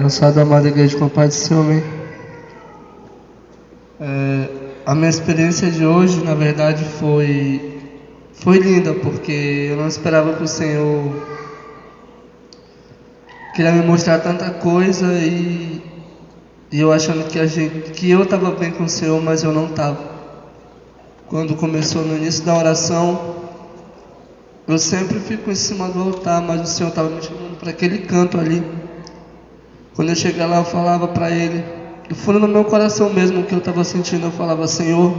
Abençoada amada igreja com a paz do Senhor, amém. A minha experiência de hoje, na verdade, foi linda, porque eu não esperava que o Senhor queria me mostrar tanta coisa e eu achando que eu estava bem com o Senhor, mas eu não estava. Quando começou no início da oração, eu sempre fico em cima do altar, mas o Senhor estava me chamando para aquele canto ali. Quando eu cheguei lá, eu falava para Ele, do fundo do meu coração mesmo, o que eu estava sentindo, eu falava: Senhor,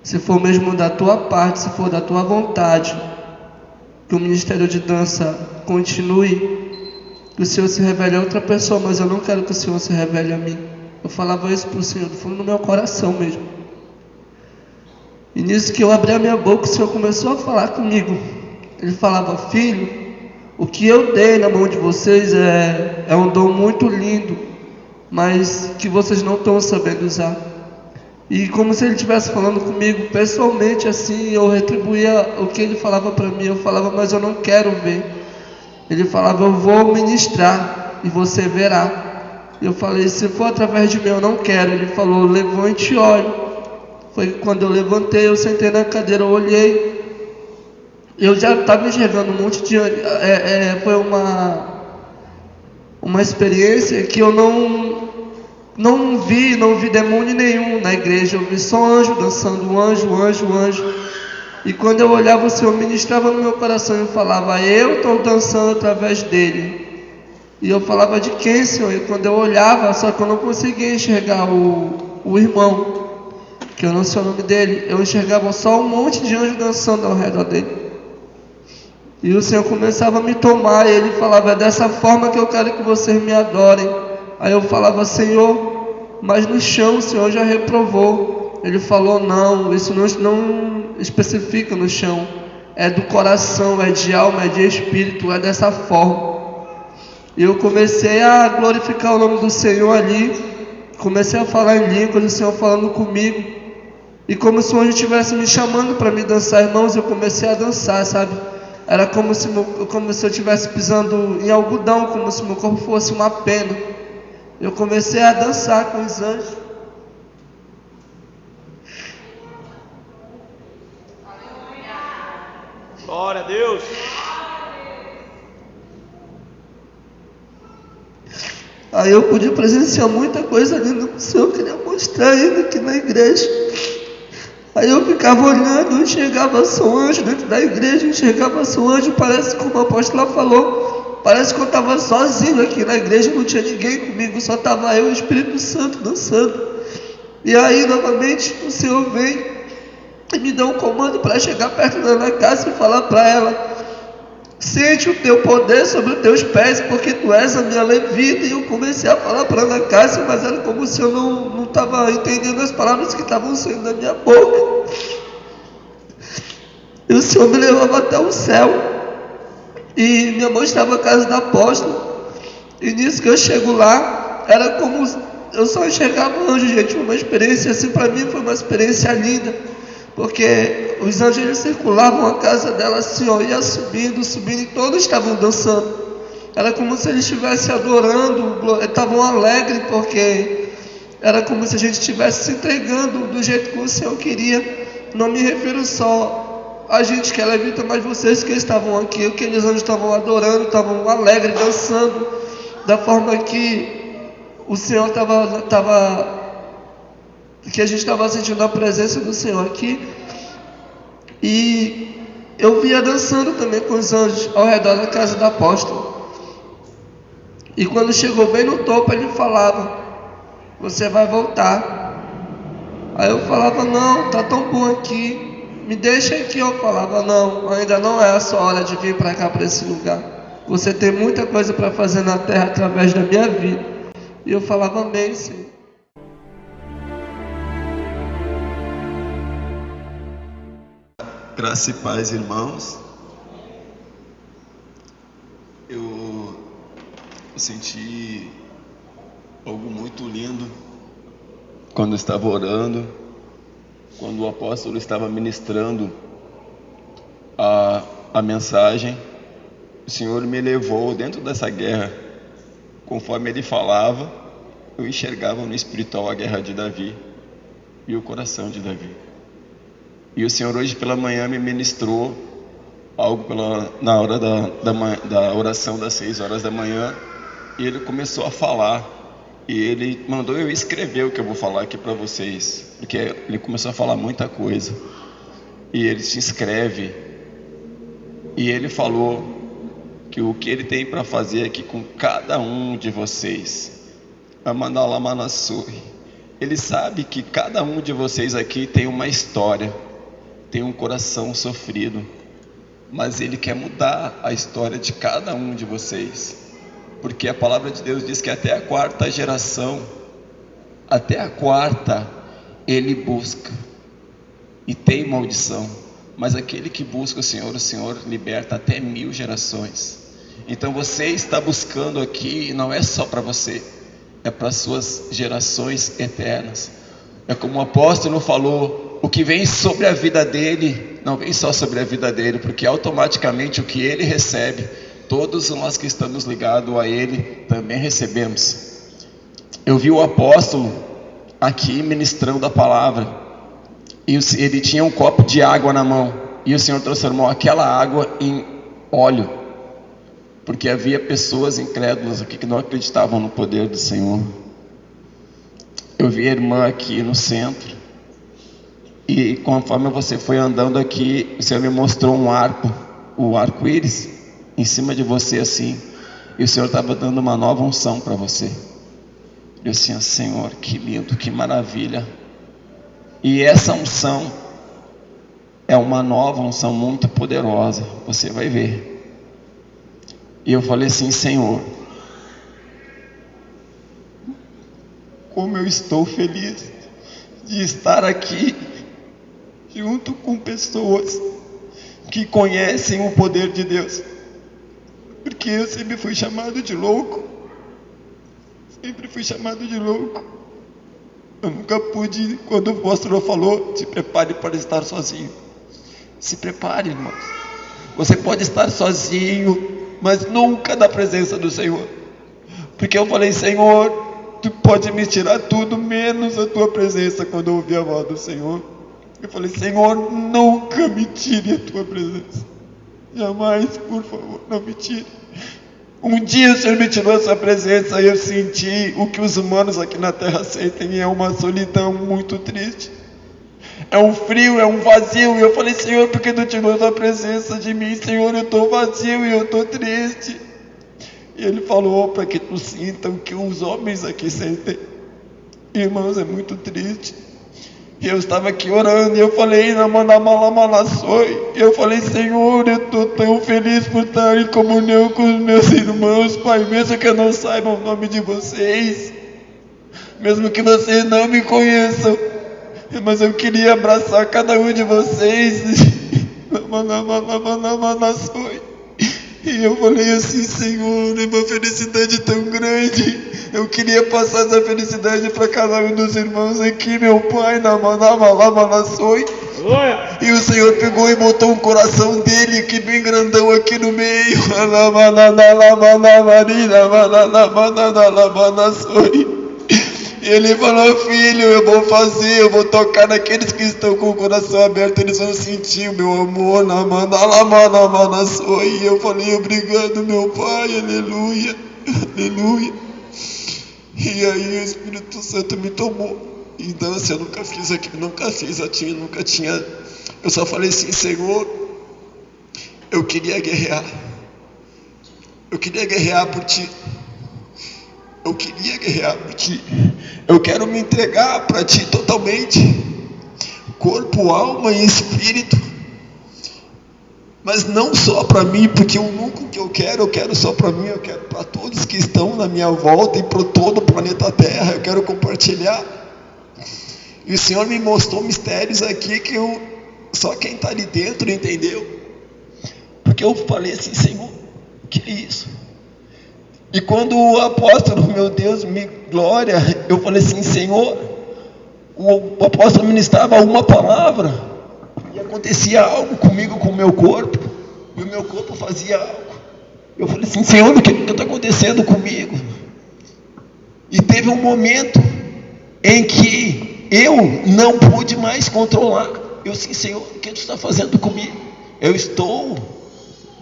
se for mesmo da Tua parte, se for da Tua vontade, que o ministério de dança continue, que o Senhor se revele a outra pessoa, mas eu não quero que o Senhor se revele a mim. Eu falava isso para o Senhor, do fundo do meu coração mesmo. E nisso que eu abri a minha boca, o Senhor começou a falar comigo. Ele falava: filho, o que eu dei na mão de vocês é um dom muito lindo, mas que vocês não estão sabendo usar. E como se Ele estivesse falando comigo pessoalmente, assim, eu retribuía o que Ele falava para mim. Eu falava: mas eu não quero ver. Ele falava: eu vou ministrar e você verá. Eu falei: se for através de mim, eu não quero. Ele falou: levante e olhe. Foi quando eu levantei, eu sentei na cadeira, eu olhei. Eu já estava enxergando um monte de... foi uma experiência que eu não vi demônio nenhum na igreja. Eu vi só anjo dançando, anjo. E quando eu olhava, o Senhor ministrava no meu coração e falava: eu estou dançando através dele. E eu falava: de quem, Senhor? E quando eu olhava, só que eu não conseguia enxergar o irmão, que eu não sei o nome dele. Eu enxergava só um monte de anjos dançando ao redor dele. E o Senhor começava a me tomar, e Ele falava: é dessa forma que eu quero que vocês me adorem. Aí eu falava: Senhor, mas no chão o Senhor já reprovou. Ele falou: não, isso não especifica no chão, é do coração, é de alma, é de espírito, é dessa forma. E eu comecei a glorificar o nome do Senhor ali, comecei a falar em línguas, o Senhor falando comigo, e como se o anjo estivesse me chamando para me dançar, irmãos. Eu comecei a dançar, sabe? Era como se eu estivesse pisando em algodão, como se meu corpo fosse uma pena. Eu comecei a dançar com os anjos. Glória a Deus. Aí eu pude presenciar muita coisa linda que o Senhor queria mostrar ainda aqui na igreja. Aí eu ficava olhando, enxergava só anjo dentro da igreja, enxergava só anjo. Parece, como a apóstola falou, parece que eu estava sozinho aqui na igreja, não tinha ninguém comigo, só estava eu e o Espírito Santo dançando. E aí novamente o Senhor vem e me dá um comando para chegar perto da Ana Cássia e falar para ela: sente o teu poder sobre os teus pés, porque tu és a minha levita. E eu comecei a falar para Ana Cássia, mas era como se eu não estava entendendo as palavras que estavam saindo da minha boca. E o Senhor me levava até o céu e me mostrava a casa da apóstola. E nisso que eu chego lá, era como... eu só enxergava anjo, gente. Foi uma experiência assim, para mim foi uma experiência linda, porque os anjos eles circulavam a casa dela assim, ó, ia subindo, e todos estavam dançando. Era como se eles estivessem adorando, estavam alegres, porque era como se a gente estivesse se entregando do jeito que o Senhor queria. Não me refiro só a gente que é levita, mas vocês que estavam aqui, aqueles anjos estavam adorando, estavam alegres, dançando, da forma que o Senhor que a gente estava sentindo a presença do Senhor aqui. E eu via dançando também com os anjos ao redor da casa do apóstolo. E quando chegou bem no topo, ele falava: você vai voltar. Aí eu falava: não, tá tão bom aqui, me deixa aqui. Eu falava: não, ainda não é a sua hora de vir para cá, para esse lugar. Você tem muita coisa para fazer na terra através da minha vida. E eu falava: amém, Senhor. Graça e paz, irmãos. Eu senti algo muito lindo quando eu estava orando, quando o apóstolo estava ministrando a mensagem. O Senhor me levou dentro dessa guerra conforme ele falava, eu enxergava no espiritual a guerra de Davi e o coração de Davi. E o Senhor hoje pela manhã me ministrou algo na hora da oração das 6 horas da manhã, e ele começou a falar, e ele mandou eu escrever o que eu vou falar aqui para vocês, porque ele começou a falar muita coisa, e ele se escreve, e ele falou que o que ele tem para fazer aqui com cada um de vocês, ele sabe que cada um de vocês aqui tem uma história, tem um coração sofrido, mas ele quer mudar a história de cada um de vocês, porque a palavra de Deus diz que até a 4ª geração, até a 4ª, ele busca e tem maldição, mas aquele que busca o Senhor liberta até 1000 gerações. Então você está buscando aqui, não é só para você, é para suas gerações eternas. É como o apóstolo falou, o que vem sobre a vida dele, não vem só sobre a vida dele, porque automaticamente o que ele recebe, todos nós que estamos ligados a ele, também recebemos. Eu vi o apóstolo aqui ministrando a palavra, e ele tinha um copo de água na mão, e o Senhor transformou aquela água em óleo, porque havia pessoas incrédulas aqui que não acreditavam no poder do Senhor. Eu vi a irmã aqui no centro, e conforme você foi andando aqui, o Senhor me mostrou o arco-íris em cima de você assim, e o Senhor estava dando uma nova unção para você. Eu disse, Senhor, que lindo, que maravilha. E essa unção é uma nova unção muito poderosa, você vai ver. E eu falei assim, Senhor, como eu estou feliz de estar aqui junto com pessoas que conhecem o poder de Deus, porque eu sempre fui chamado de louco, eu nunca pude. Quando o apóstolo falou, se prepare para estar sozinho, se prepare, irmãos, você pode estar sozinho, mas nunca na presença do Senhor, porque eu falei, Senhor, Tu pode me tirar tudo menos a Tua presença. Quando eu ouvi a voz do Senhor, eu falei, Senhor, nunca me tire a Tua presença, jamais, por favor, não me tire. Um dia o Senhor me tirou essa presença e eu senti o que os humanos aqui na terra sentem, e é uma solidão muito triste, é um frio, é um vazio. E eu falei, Senhor, por que Tu tirou essa presença de mim? Senhor, eu estou vazio e eu estou triste. E Ele falou para que tu sinta o que os homens aqui sentem. Irmãos, é muito triste. E eu estava aqui orando, e eu falei, eu falei, Senhor, eu estou tão feliz por estar em comunhão com os meus irmãos, Pai, mesmo que eu não saiba o nome de vocês, mesmo que vocês não me conheçam, mas eu queria abraçar cada um de vocês. E eu falei assim, Senhor, é uma felicidade tão grande. Eu queria passar essa felicidade para cada um dos irmãos aqui, meu Pai, e o Senhor pegou e botou um coração dele aqui bem grandão aqui no meio. E Ele falou, filho, eu vou tocar naqueles que estão com o coração aberto, eles vão sentir o meu amor. E eu falei, obrigado, meu Pai, aleluia, aleluia. E aí o Espírito Santo me tomou. Então assim, eu nunca fiz aquilo, nunca tinha. Eu só falei assim, Senhor, eu queria guerrear por Ti. Eu quero me entregar para Ti totalmente, corpo, alma e espírito. Mas não só para mim, porque o nunca que eu quero só para mim, eu quero para todos que estão na minha volta e para todo o planeta Terra. Eu quero compartilhar. E o Senhor me mostrou mistérios aqui que só quem está ali dentro entendeu. Porque eu falei assim, Senhor, o que é isso? E quando o apóstolo, meu Deus, glória, eu falei assim, Senhor, o apóstolo ministrava uma palavra e acontecia algo comigo, com o meu corpo, e o meu corpo fazia algo. Eu falei assim, Senhor, o que está acontecendo comigo? teve um momento em que eu não pude mais controlar. Eu disse: Senhor, o que tu está fazendo comigo? Eu estou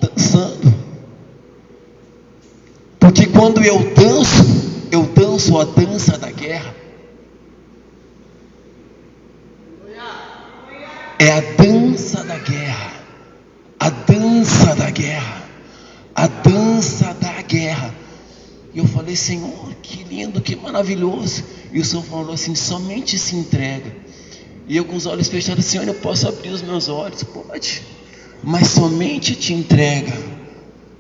dançando. Porque quando eu danço a dança da guerra. É a dança da guerra. A dança da guerra. A dança da guerra. E eu falei: Senhor, que lindo, que maravilhoso. E o Senhor falou assim: somente se entrega. E eu com os olhos fechados: Senhor, eu posso abrir os meus olhos? Pode. Mas somente te entrega.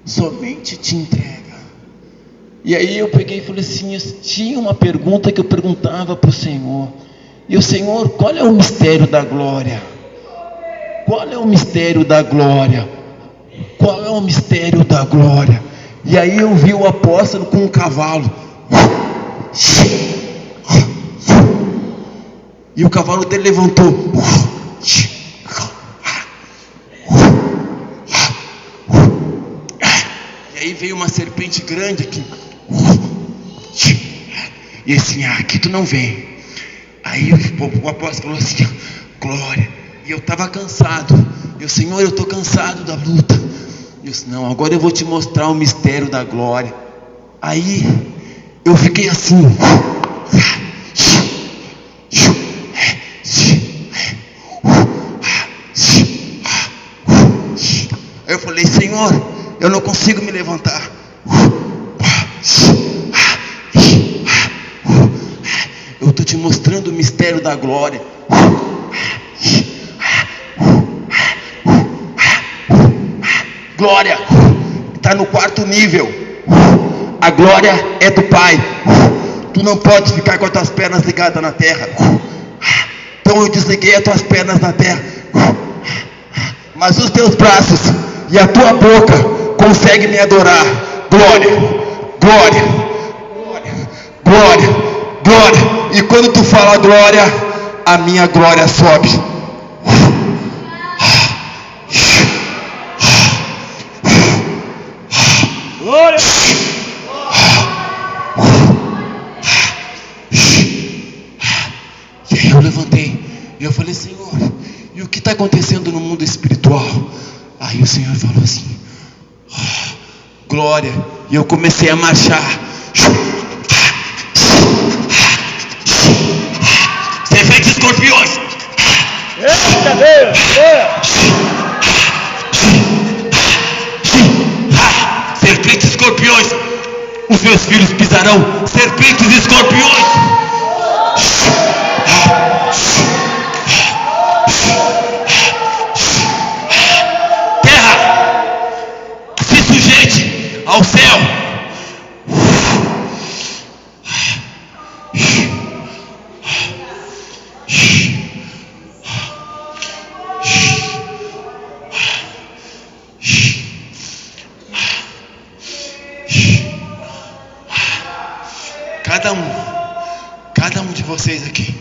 Somente te entrega. E aí eu peguei e falei assim: eu tinha uma pergunta que eu perguntava para o Senhor. E o Senhor: qual é o mistério da glória? Qual é o mistério da glória? Qual é o mistério da glória? E aí eu vi o apóstolo com um cavalo. E o cavalo dele levantou. E aí veio uma serpente grande aqui. E assim: aqui tu não vem. Aí o apóstolo falou assim: glória. E eu estava cansado. Eu: Senhor, eu estou cansado da luta. Eu disse: não, agora eu vou te mostrar o mistério da glória. Aí eu fiquei assim. Aí eu falei: Senhor, eu não consigo me levantar. Eu estou te mostrando o mistério da glória. Glória está no 4º nível. A glória é do Pai. Tu não pode ficar com as tuas pernas ligadas na terra. Então eu desliguei as tuas pernas na terra, mas os teus braços e a tua boca conseguem me adorar. Glória, glória, glória, glória. E quando tu fala glória, a minha glória sobe. Glória. E aí eu levantei e eu falei: Senhor, e o que está acontecendo no mundo espiritual? Aí o Senhor falou assim: glória. E eu comecei a marchar. Serpentes, escorpiões. Eita Deus. Serpentes, escorpiões. Os meus filhos pisarão serpentes e escorpiões. Terra, se sujeite ao céu. Cada um de vocês aqui,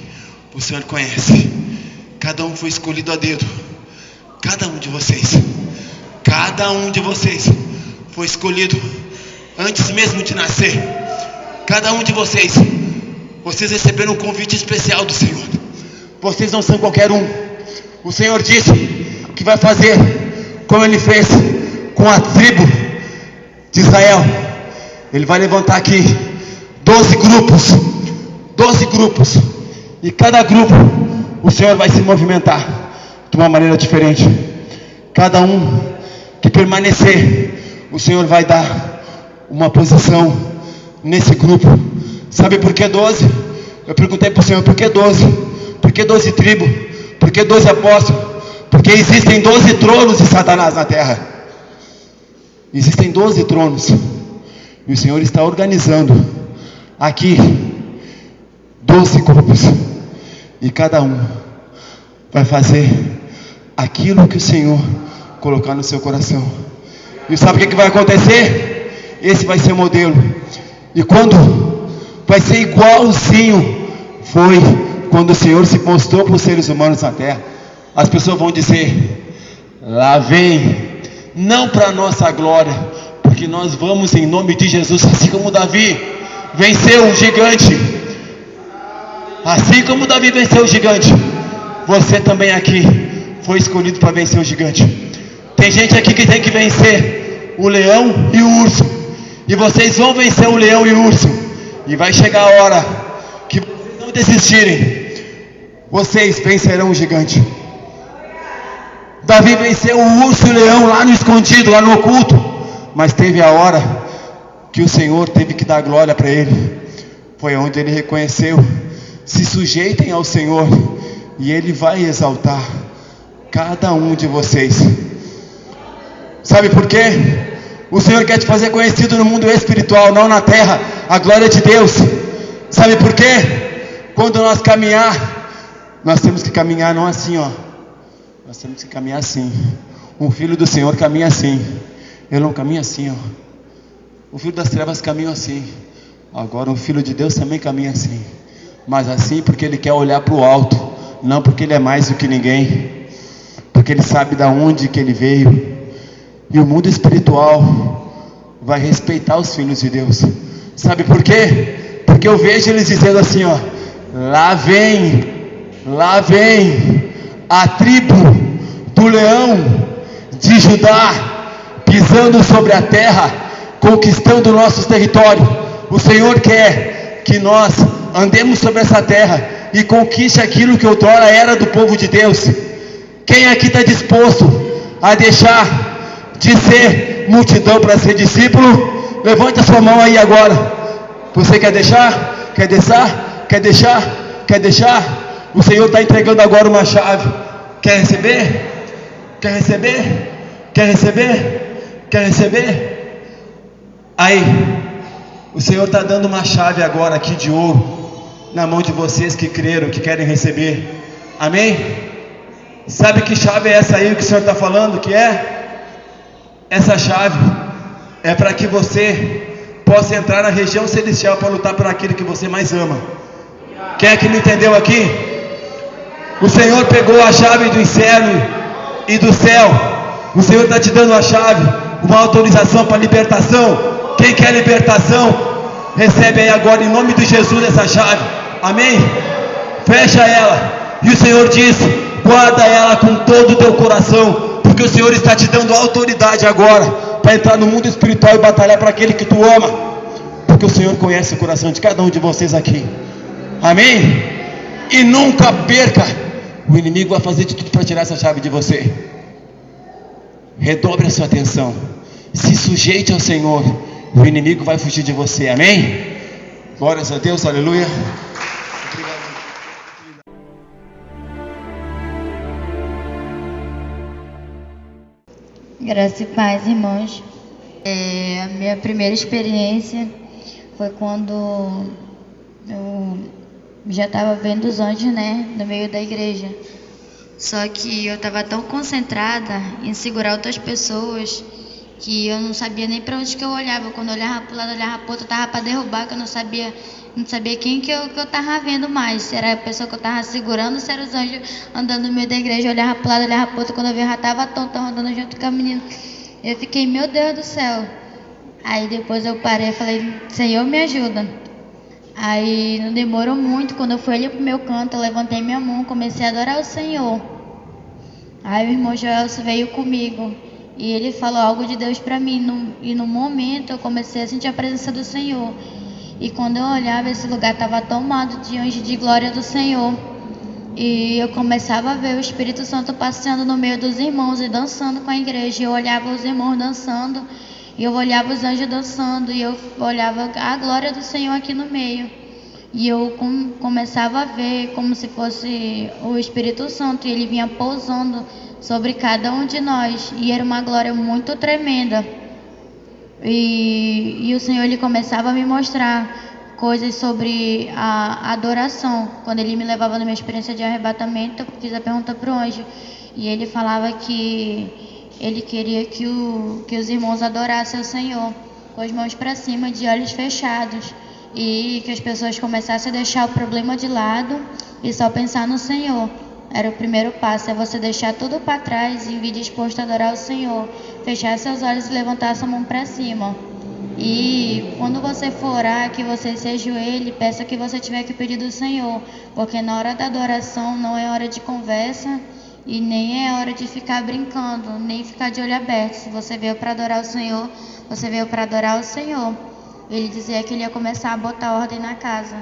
o Senhor conhece. Cada um foi escolhido a dedo. Cada um de vocês foi escolhido antes mesmo de nascer. Cada um de vocês receberam um convite especial do Senhor. Vocês não são qualquer um. O Senhor disse que vai fazer como Ele fez com a tribo de Israel. Ele vai levantar aqui 12 grupos, e cada grupo o Senhor vai se movimentar de uma maneira diferente. Cada um que permanecer, o Senhor vai dar uma posição nesse grupo. Sabe por que 12? Eu perguntei para o Senhor: por que 12? Por que 12 tribos? Por que 12 apóstolos? Porque existem 12 tronos de Satanás na terra. Existem 12 tronos, e o Senhor está organizando aqui 12 grupos, e cada um vai fazer aquilo que o Senhor colocar no seu coração. E sabe o que vai acontecer? Esse vai ser o modelo. E quando vai ser igualzinho foi quando o Senhor se mostrou para os seres humanos na terra. As pessoas vão dizer: lá vem, não para nossa glória, porque nós vamos em nome de Jesus, assim como Davi. venceu um gigante. Assim como Davi venceu o gigante, você também aqui foi escolhido para vencer o gigante. Tem gente aqui que tem que vencer o leão e o urso. E vocês vão vencer o leão e o urso. E vai chegar a hora que vocês não desistirem. Vocês vencerão o gigante. Davi venceu o urso e o leão lá no escondido, lá no oculto. Mas teve a hora que o Senhor teve que dar glória para ele. Foi onde ele reconheceu: se sujeitem ao Senhor e Ele vai exaltar cada um de vocês. Sabe por quê? O Senhor quer te fazer conhecido no mundo espiritual, não na terra, a glória de Deus. Sabe por quê? Quando nós caminhar, nós temos que caminhar não assim, ó. Nós temos que caminhar assim. O filho do Senhor caminha assim. Eu não caminho assim, ó. O filho das trevas caminha assim. Agora o filho de Deus também caminha assim. Mas assim porque ele quer olhar para o alto, não porque ele é mais do que ninguém, porque ele sabe de onde que ele veio. E o mundo espiritual vai respeitar os filhos de Deus. Sabe por quê? Porque eu vejo eles dizendo assim, ó: lá vem a tribo do leão de Judá, pisando sobre a terra, conquistando nossos territórios. O Senhor quer que nós andemos sobre essa terra e conquiste aquilo que outrora era do povo de Deus. Quem aqui está disposto a deixar de ser multidão para ser discípulo? Levante a sua mão aí agora. Você quer deixar? Quer deixar? Quer deixar? Quer deixar? O Senhor está entregando agora uma chave. Quer receber? Quer receber? Quer receber? Quer receber? Aí, o Senhor está dando uma chave agora aqui de ouro na mão de vocês que creram, que querem receber. Amém? Sabe que chave é essa aí que o Senhor está falando que é? Essa chave é para que você possa entrar na região celestial para lutar por aquilo que você mais ama. Quem é que me entendeu aqui? O Senhor pegou a chave do inferno e do céu. O Senhor está te dando a chave, uma autorização para libertação. Quem quer libertação, recebe aí agora em nome de Jesus essa chave. Amém? Fecha ela. E o Senhor diz: guarda ela com todo o teu coração, porque o Senhor está te dando autoridade agora para entrar no mundo espiritual e batalhar para aquele que tu ama, porque o Senhor conhece o coração de cada um de vocês aqui. Amém? E nunca perca. O inimigo vai fazer de tudo para tirar essa chave de você. Redobre a sua atenção. Se sujeite ao Senhor. O inimigo vai fugir de você. Amém? Glórias a Deus, aleluia. Graça e paz, irmãos. A minha primeira experiência foi quando eu já estava vendo os anjos, né, no meio da igreja. Só que eu estava tão concentrada em segurar outras pessoas que eu não sabia nem para onde que eu olhava. Quando eu olhava para o lado, olhava para o outro, eu estava para derrubar, que eu não sabia quem que eu estava vendo mais. Se era a pessoa que eu estava segurando, se era os anjos andando no meio da igreja. Eu olhava para o lado, olhava para o outro. Quando eu vi, eu já estava tonta, andando junto com a menina. Eu fiquei, meu Deus do céu. Aí depois eu parei e falei: Senhor, me ajuda. Aí não demorou muito. Quando eu fui ali pro meu canto, eu levantei minha mão, comecei a adorar o Senhor. Aí o irmão Joelso veio comigo e ele falou algo de Deus para mim. E no momento eu comecei a sentir a presença do Senhor. E quando eu olhava, esse lugar estava tomado de anjos de glória do Senhor. E eu começava a ver o Espírito Santo passeando no meio dos irmãos e dançando com a igreja. E eu olhava os irmãos dançando, e eu olhava os anjos dançando, e eu olhava a glória do Senhor aqui no meio. E eu começava a ver como se fosse o Espírito Santo, e ele vinha pousando sobre cada um de nós. E era uma glória muito tremenda. E o Senhor, ele começava a me mostrar coisas sobre a adoração. Quando ele me levava na minha experiência de arrebatamento, eu fiz a pergunta para o anjo. E ele falava que ele queria que os irmãos adorassem o Senhor com as mãos para cima, de olhos fechados. E que as pessoas começassem a deixar o problema de lado e só pensar no Senhor. Era o primeiro passo, é você deixar tudo para trás e vir disposto a adorar o Senhor. Fechar seus olhos e levantar sua mão para cima. E quando você for orar, que você se ajoelhe, peça o que você tiver que pedir do Senhor, porque na hora da adoração não é hora de conversa e nem é hora de ficar brincando, nem ficar de olho aberto. Se você veio para adorar o Senhor, você veio para adorar o Senhor. Ele dizia que ele ia começar a botar ordem na casa.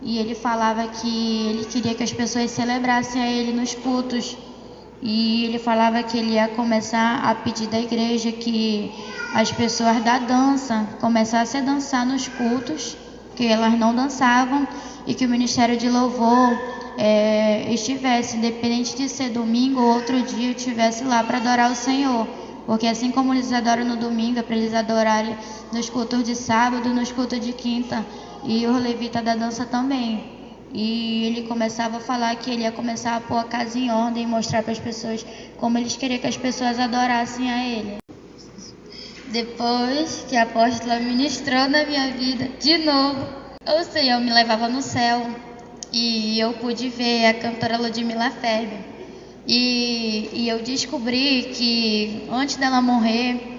E ele falava que ele queria que as pessoas celebrassem a ele nos cultos. E ele falava que ele ia começar a pedir da igreja que as pessoas da dança começassem a dançar nos cultos, que elas não dançavam, e que o ministério de louvor estivesse, independente de ser domingo ou outro dia, estivesse lá para adorar o Senhor. Porque assim como eles adoram no domingo, é para eles adorarem nos cultos de sábado, nos cultos de quinta, e os levitas da dança também. E ele começava a falar que ele ia começar a pôr a casa em ordem e mostrar para as pessoas como eles queriam que as pessoas adorassem a ele. Depois que a apóstola ministrou na minha vida de novo, o Senhor me levava no céu e eu pude ver a cantora Ludmila Ferber. E eu descobri que antes dela morrer,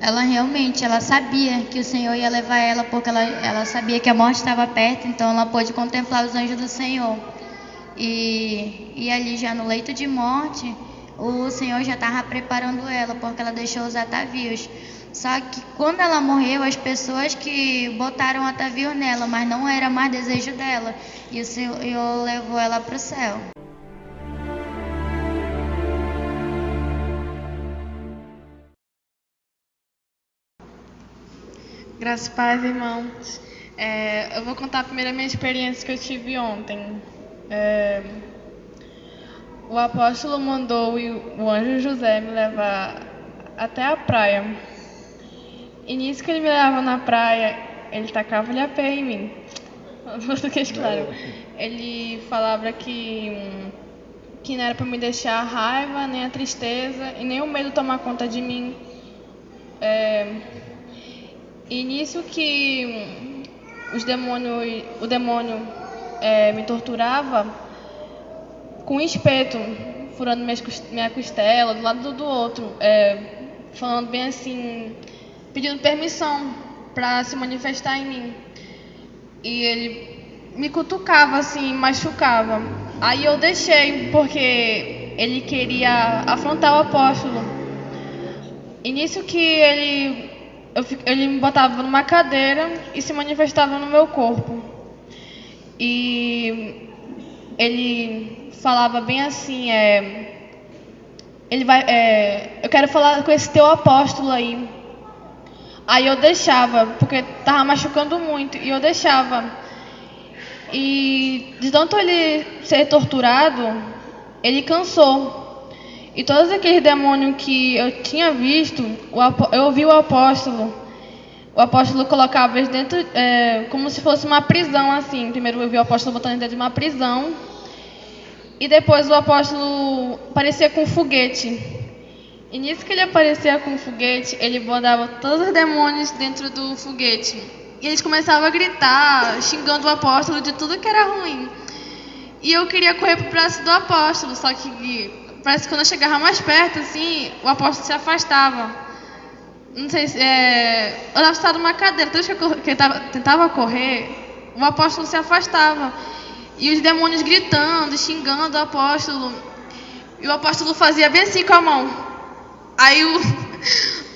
ela sabia que o Senhor ia levar ela, porque ela sabia que a morte estava perto, então ela pôde contemplar os anjos do Senhor. E ali já no leito de morte, o Senhor já estava preparando ela, porque ela deixou os atavios. Só que quando ela morreu, as pessoas que botaram atavios nela, mas não era mais desejo dela, e o Senhor levou ela para o céu. Graças e paz, irmãos. Eu vou contar primeiro a minha experiência que eu tive ontem. O apóstolo mandou o anjo José me levar até a praia. E nisso que ele me levava na praia, ele tacava-lhe a pé em mim. Português, claro. Ele falava que não era para me deixar a raiva, nem a tristeza e nem o medo tomar conta de mim. E nisso que o demônio me torturava com um espeto, furando minha costela, do lado do outro, falando bem assim, pedindo permissão para se manifestar em mim. E ele me cutucava assim, machucava. Aí eu deixei, porque ele queria afrontar o apóstolo. E nisso que ele me botava numa cadeira e se manifestava no meu corpo. E ele falava bem assim, eu quero falar com esse teu apóstolo aí. Aí eu deixava, porque tava machucando muito, e eu deixava. E de tanto ele ser torturado, ele cansou. E todos aqueles demônios que eu tinha visto, eu vi o apóstolo. O apóstolo colocava eles dentro, como se fosse uma prisão, assim. Primeiro eu vi o apóstolo botando dentro de uma prisão. E depois o apóstolo aparecia com um foguete. E nisso que ele aparecia com o foguete, ele botava todos os demônios dentro do foguete. E eles começavam a gritar, xingando o apóstolo de tudo que era ruim. E eu queria correr pro braço do apóstolo, só que parece que quando eu chegava mais perto, assim, o apóstolo se afastava. Não sei se... eu estava sentado numa cadeira, toda vez que eu tentava correr, o apóstolo se afastava. E os demônios gritando, xingando o apóstolo. E o apóstolo fazia bem assim com a mão. Aí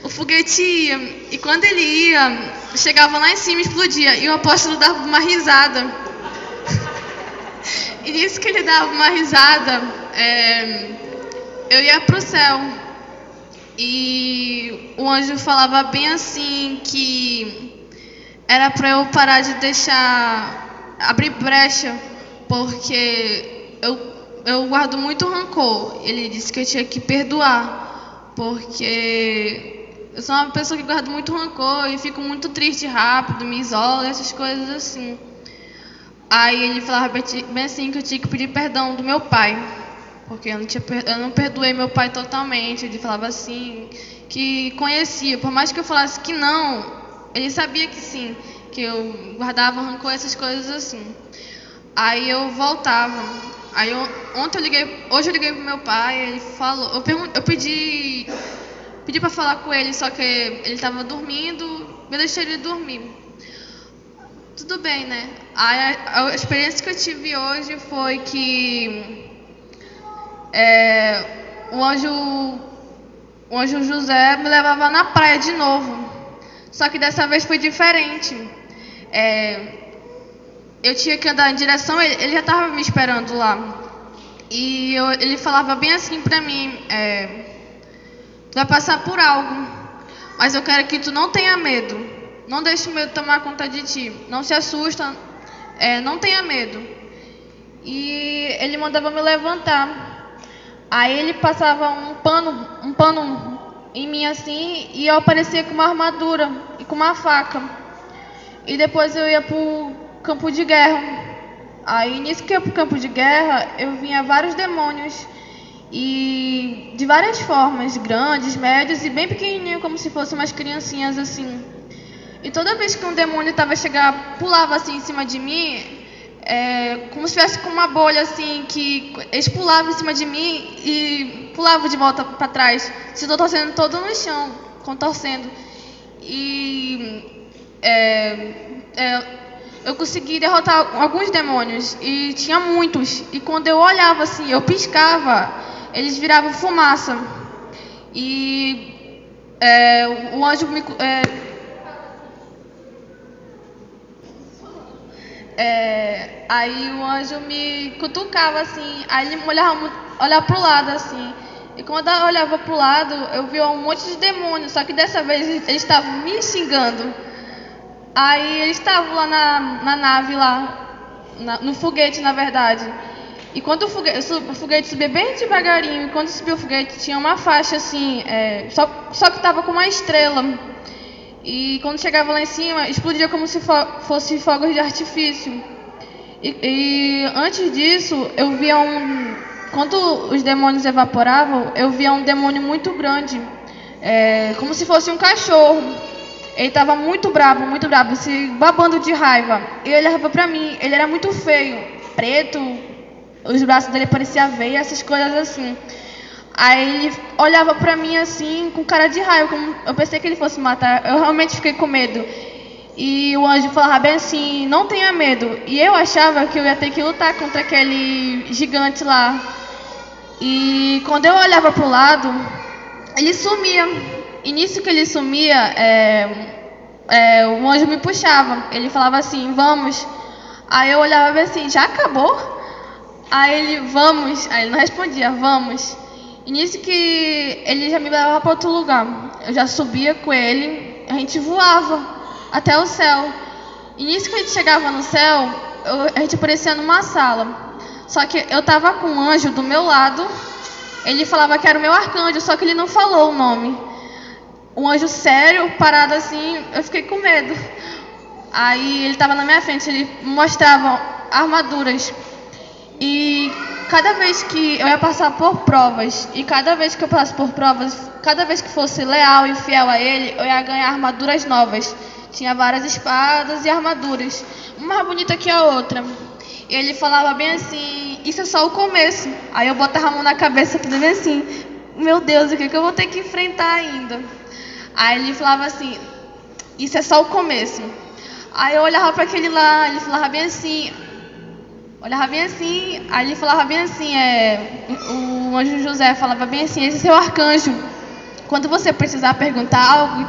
o foguete ia, e quando ele ia, chegava lá em cima e explodia, e o apóstolo dava uma risada. E nisso que ele dava uma risada, eu ia pro céu. E o anjo falava bem assim, que era para eu parar de deixar abrir brecha, porque eu guardo muito rancor. Ele disse que eu tinha que perdoar. Porque eu sou uma pessoa que guarda muito rancor e fico muito triste rápido, me isolo, essas coisas assim. Aí ele falava bem assim que eu tinha que pedir perdão do meu pai, porque eu não perdoei meu pai totalmente. Ele falava assim, que conhecia, por mais que eu falasse que não, ele sabia que sim, que eu guardava rancor, essas coisas assim. Aí eu voltava. Hoje eu liguei pro meu pai, ele falou, eu pedi para falar com ele, só que ele estava dormindo, eu deixei ele dormir. Tudo bem, né? A experiência que eu tive hoje foi que o anjo José me levava na praia de novo. Só que dessa vez foi diferente. Eu tinha que andar em direção, ele já estava me esperando lá. E ele falava bem assim pra mim, tu vai passar por algo, mas eu quero que tu não tenha medo. Não deixe o medo tomar conta de ti. Não se assusta, não tenha medo. E ele mandava me levantar. Aí ele passava um pano em mim assim, e eu aparecia com uma armadura e com uma faca. E depois eu ia pro campo de guerra. Aí nisso que eu ia pro campo de guerra, eu vinha vários demônios. E de várias formas, grandes, médios e bem pequenininho, como se fossem umas criancinhas assim. E toda vez que um demônio pulava assim em cima de mim, como se estivesse com uma bolha assim, que eles pulavam em cima de mim e pulavam de volta para trás, se contorcendo todo no chão, contorcendo. E eu consegui derrotar alguns demônios, e tinha muitos. E quando eu olhava assim, eu piscava, eles viravam fumaça. E o anjo me... aí o anjo me cutucava assim, aí ele olhava pro lado assim. E quando eu olhava pro lado, eu via um monte de demônios, só que dessa vez eles estavam me xingando. Aí eles estavam lá na nave, no foguete, na verdade. E quando o foguete subia bem devagarinho, e quando subiu o foguete tinha uma faixa assim, só que estava com uma estrela. E quando chegava lá em cima, explodia como se fosse fogos de artifício. E antes disso, eu via quando os demônios evaporavam, eu via um demônio muito grande, como se fosse um cachorro. Ele estava muito bravo, se babando de raiva. E ele olhava pra mim, ele era muito feio, preto, os braços dele pareciam veia, essas coisas assim. Aí ele olhava pra mim assim, com cara de raiva, como eu pensei que ele fosse me matar. Eu realmente fiquei com medo. E o anjo falava bem assim, não tenha medo. E eu achava que eu ia ter que lutar contra aquele gigante lá. E quando eu olhava pro lado, ele sumia. E nisso que ele sumia, o anjo me puxava. Ele falava assim, vamos. Aí eu olhava bem assim, já acabou? Aí ele, vamos. Aí ele não respondia, vamos. E nisso que ele já me levava para outro lugar. Eu já subia com ele, a gente voava até o céu. E nisso que a gente chegava no céu, a gente aparecia numa sala. Só que eu tava com um anjo do meu lado. Ele falava que era o meu arcanjo, só que ele não falou o nome. Um anjo sério, parado assim, eu fiquei com medo. Aí ele estava na minha frente, ele mostrava armaduras. E cada vez que eu ia passar por provas, e cada vez que eu passasse por provas, cada vez que fosse leal e fiel a ele, eu ia ganhar armaduras novas. Tinha várias espadas e armaduras, uma mais bonita que a outra. E ele falava bem assim, isso é só o começo. Aí eu botava a mão na cabeça, falando assim, meu Deus, o que eu vou ter que enfrentar ainda? Aí ele falava assim, isso é só o começo. Aí eu olhava para aquele lá, ele falava bem assim, aí ele falava bem assim, o anjo José falava bem assim, esse é seu arcanjo. Quando você precisar perguntar algo,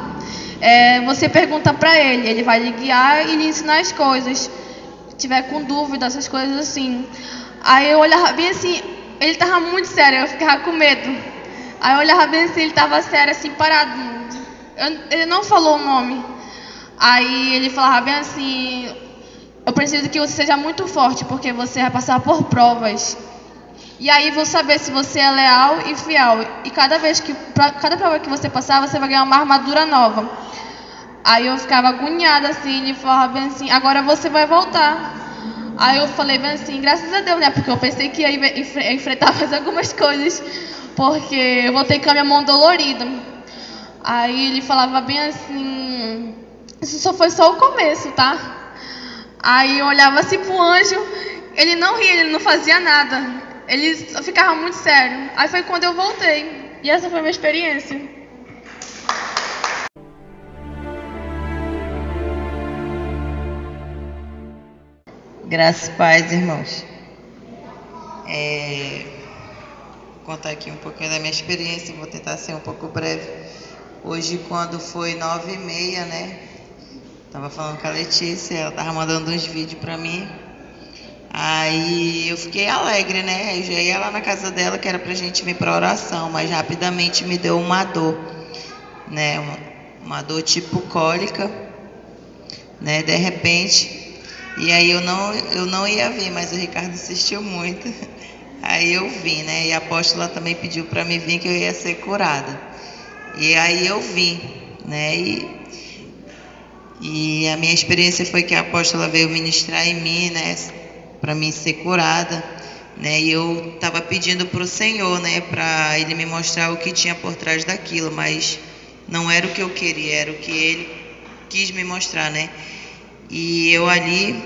você pergunta para ele vai lhe guiar e lhe ensinar as coisas. Se tiver com dúvida, essas coisas assim. Aí eu olhava bem assim, ele estava muito sério, eu ficava com medo. Aí eu olhava bem assim, ele estava sério, assim, parado. Ele não falou o nome. Aí ele falava bem assim, eu preciso que você seja muito forte, porque você vai passar por provas. E aí vou saber se você é leal e fiel. E cada prova que você passar, você vai ganhar uma armadura nova. Aí eu ficava agoniada assim, ele falava bem assim, agora você vai voltar. Aí eu falei bem assim, graças a Deus, né? Porque eu pensei que ia enfrentar mais algumas coisas, porque eu voltei com a minha mão dolorida. Aí ele falava bem assim, isso foi só o começo, tá? Aí eu olhava assim pro anjo, ele não ria, ele não fazia nada. Ele ficava muito sério. Aí foi quando eu voltei. E essa foi a minha experiência. Graças e paz, irmãos. Vou contar aqui um pouquinho da minha experiência, vou tentar ser um pouco breve. Hoje, quando foi 9h30, né? Tava falando com a Letícia, ela tava mandando uns vídeos pra mim. Aí eu fiquei alegre, né? Eu já ia lá na casa dela, que era pra gente vir pra oração, mas rapidamente me deu uma dor, né? Uma dor tipo cólica, né? De repente. E aí eu não ia vir, mas o Ricardo insistiu muito. Aí eu vim, né? E a apóstola também pediu para mim vir, que eu ia ser curada. E aí eu vim, né? E a minha experiência foi que a apóstola veio ministrar em mim, né? Para mim ser curada, né? E eu estava pedindo para o Senhor, né? Para Ele me mostrar o que tinha por trás daquilo, mas não era o que eu queria, era o que Ele quis me mostrar, né? E eu ali,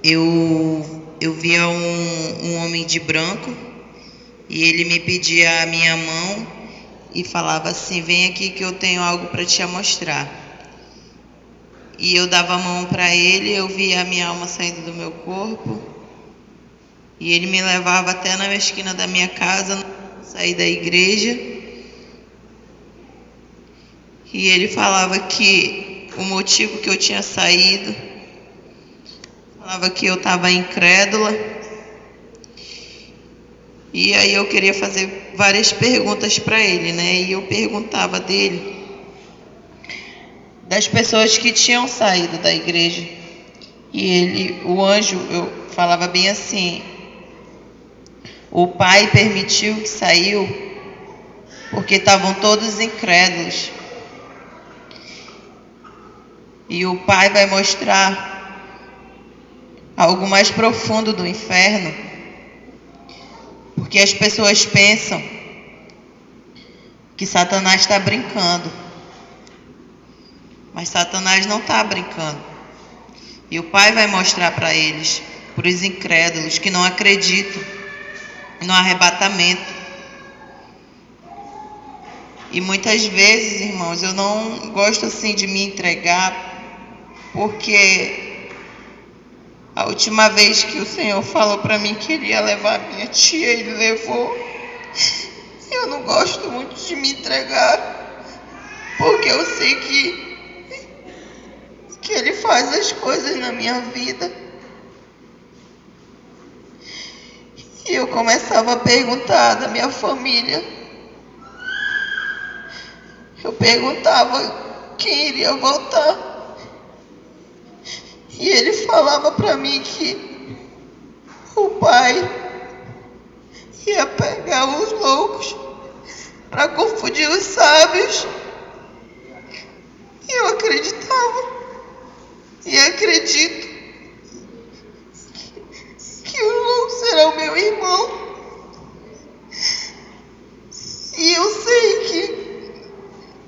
eu via um homem de branco e ele me pedia a minha mão e falava assim: vem aqui que eu tenho algo para te mostrar. E eu dava a mão para ele, eu via a minha alma saindo do meu corpo e ele me levava até na esquina da minha casa, saí da igreja, e ele falava que o motivo que eu tinha saído, falava que eu estava incrédula. E aí eu queria fazer várias perguntas para ele, né? E eu perguntava dele, das pessoas que tinham saído da igreja. E o anjo, eu falava bem assim: o Pai permitiu que saiu porque estavam todos incrédulos. E o Pai vai mostrar algo mais profundo do inferno, porque as pessoas pensam que Satanás está brincando, mas Satanás não está brincando. E o Pai vai mostrar para eles, para os incrédulos que não acreditam no arrebatamento. E muitas vezes, irmãos, eu não gosto assim de me entregar, porque a última vez que o Senhor falou para mim que Ele ia levar minha tia, Ele levou. Eu não gosto muito de me entregar, porque eu sei que Ele faz as coisas na minha vida. E eu começava a perguntar da minha família. Eu perguntava quem iria voltar. E ele falava para mim que o Pai ia pegar os loucos para confundir os sábios. E eu acreditava e acredito que o louco será o meu irmão. E eu sei que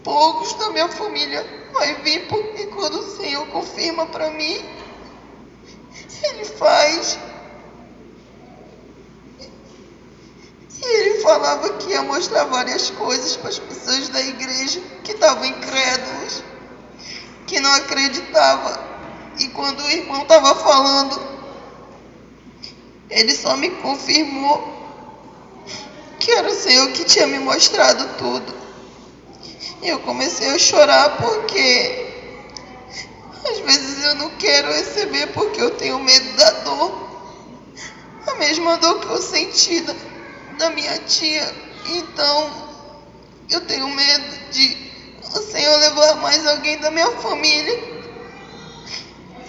poucos da minha família vai vir, porque quando o Senhor confirma para mim, Ele faz. E Ele falava que ia mostrar várias coisas para as pessoas da igreja que estavam incrédulas, que não acreditavam. E quando o irmão estava falando, ele só me confirmou que era o Senhor que tinha me mostrado tudo. E eu comecei a chorar porque às vezes eu não quero receber, porque eu tenho medo da dor. A mesma dor que eu senti da minha tia. Então eu tenho medo de o Senhor levar mais alguém da minha família.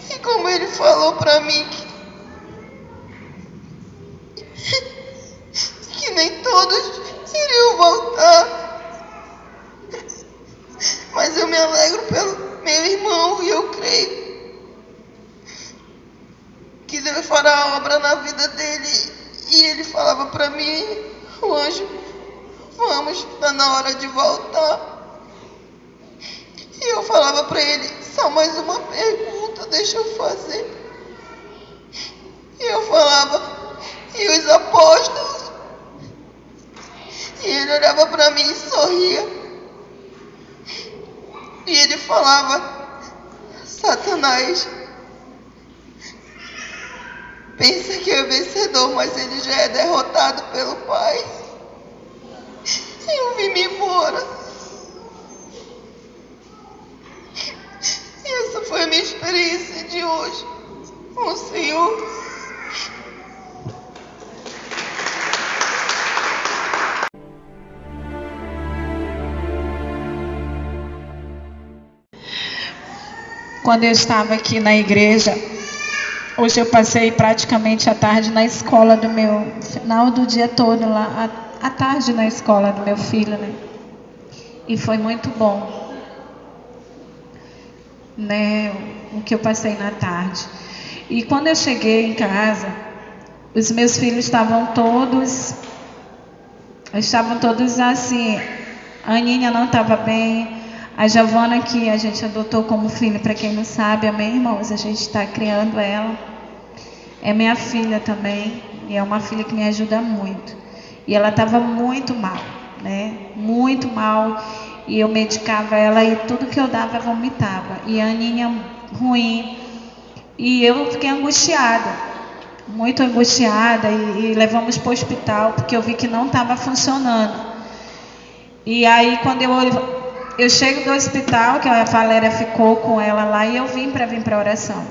E como Ele falou para mim que nem todos iriam voltar, mas eu me alegro pelo meu irmão e eu creio que Deus fará a obra na vida dele. E ele falava para mim, o anjo: vamos, está na hora de voltar. E eu falava para ele: só mais uma pergunta, deixa eu fazer. E eu falava: e os apóstolos? E ele olhava para mim e sorria. E ele falava: Satanás pensa que é vencedor, mas ele já é derrotado pelo Pai. Eu vim-me embora. E essa foi a minha experiência de hoje com o Senhor. Quando eu estava aqui na igreja, hoje eu passei praticamente a tarde na escola do meu, final do dia todo lá, à tarde na escola do meu filho, né? E foi muito bom, né? O que eu passei na tarde. E quando eu cheguei em casa, os meus filhos estavam todos assim. A Aninha não estava bem. A Giovana, que a gente adotou como filha, para quem não sabe, amém, irmãos? A gente está criando ela. É minha filha também, e é uma filha que me ajuda muito. E ela estava muito mal, né? Muito mal. E eu medicava ela e tudo que eu dava, vomitava. E a Aninha ruim. E eu fiquei angustiada, muito angustiada. E levamos para o hospital, porque eu vi que não estava funcionando. E aí, quando eu chego do hospital, que a Valéria ficou com ela lá, e eu vim para a oração.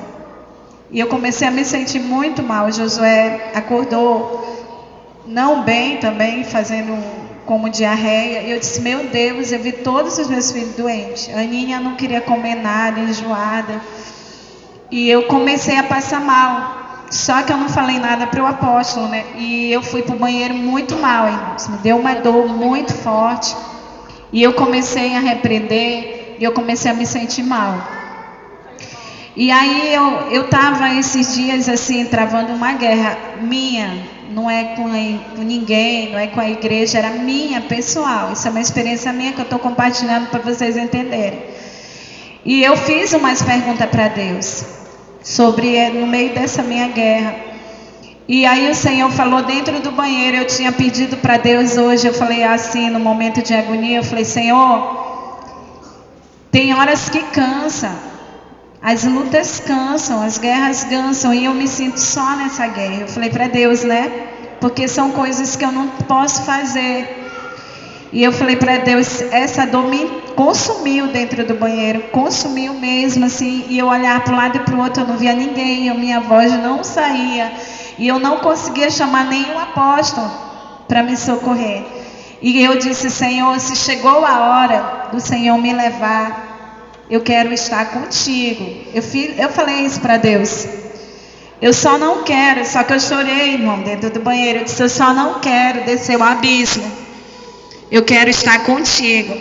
E eu comecei a me sentir muito mal. O Josué acordou não bem também, fazendo como diarreia. E eu disse, meu Deus, eu vi todos os meus filhos doentes. A Aninha não queria comer nada, enjoada. E eu comecei a passar mal. Só que eu não falei nada para o apóstolo, né? E eu fui para o banheiro muito mal, irmãos. Me deu uma dor muito forte. E eu comecei a repreender, e eu comecei a me sentir mal. E aí eu estava esses dias assim, travando uma guerra minha, não é com ninguém, não é com a igreja, era minha, pessoal. Isso é uma experiência minha que eu estou compartilhando para vocês entenderem. E eu fiz umas perguntas para Deus, no meio dessa minha guerra. E aí o Senhor falou dentro do banheiro. Eu tinha pedido para Deus hoje, eu falei assim, no momento de agonia, eu falei, Senhor, tem horas que cansa, as lutas cansam, as guerras cansam, e eu me sinto só nessa guerra. Eu falei para Deus, né? Porque são coisas que eu não posso fazer. E eu falei para Deus, essa dor me consumiu dentro do banheiro, consumiu mesmo, assim, e eu olhar para um lado e para o outro, eu não via ninguém, a minha voz não saía. E eu não conseguia chamar nenhum apóstolo para me socorrer. E eu disse, Senhor, se chegou a hora do Senhor me levar, eu quero estar contigo. Eu falei isso para Deus. Eu só não quero, só que eu chorei, irmão, dentro do banheiro. Eu disse, eu só não quero descer o abismo. Eu quero estar contigo.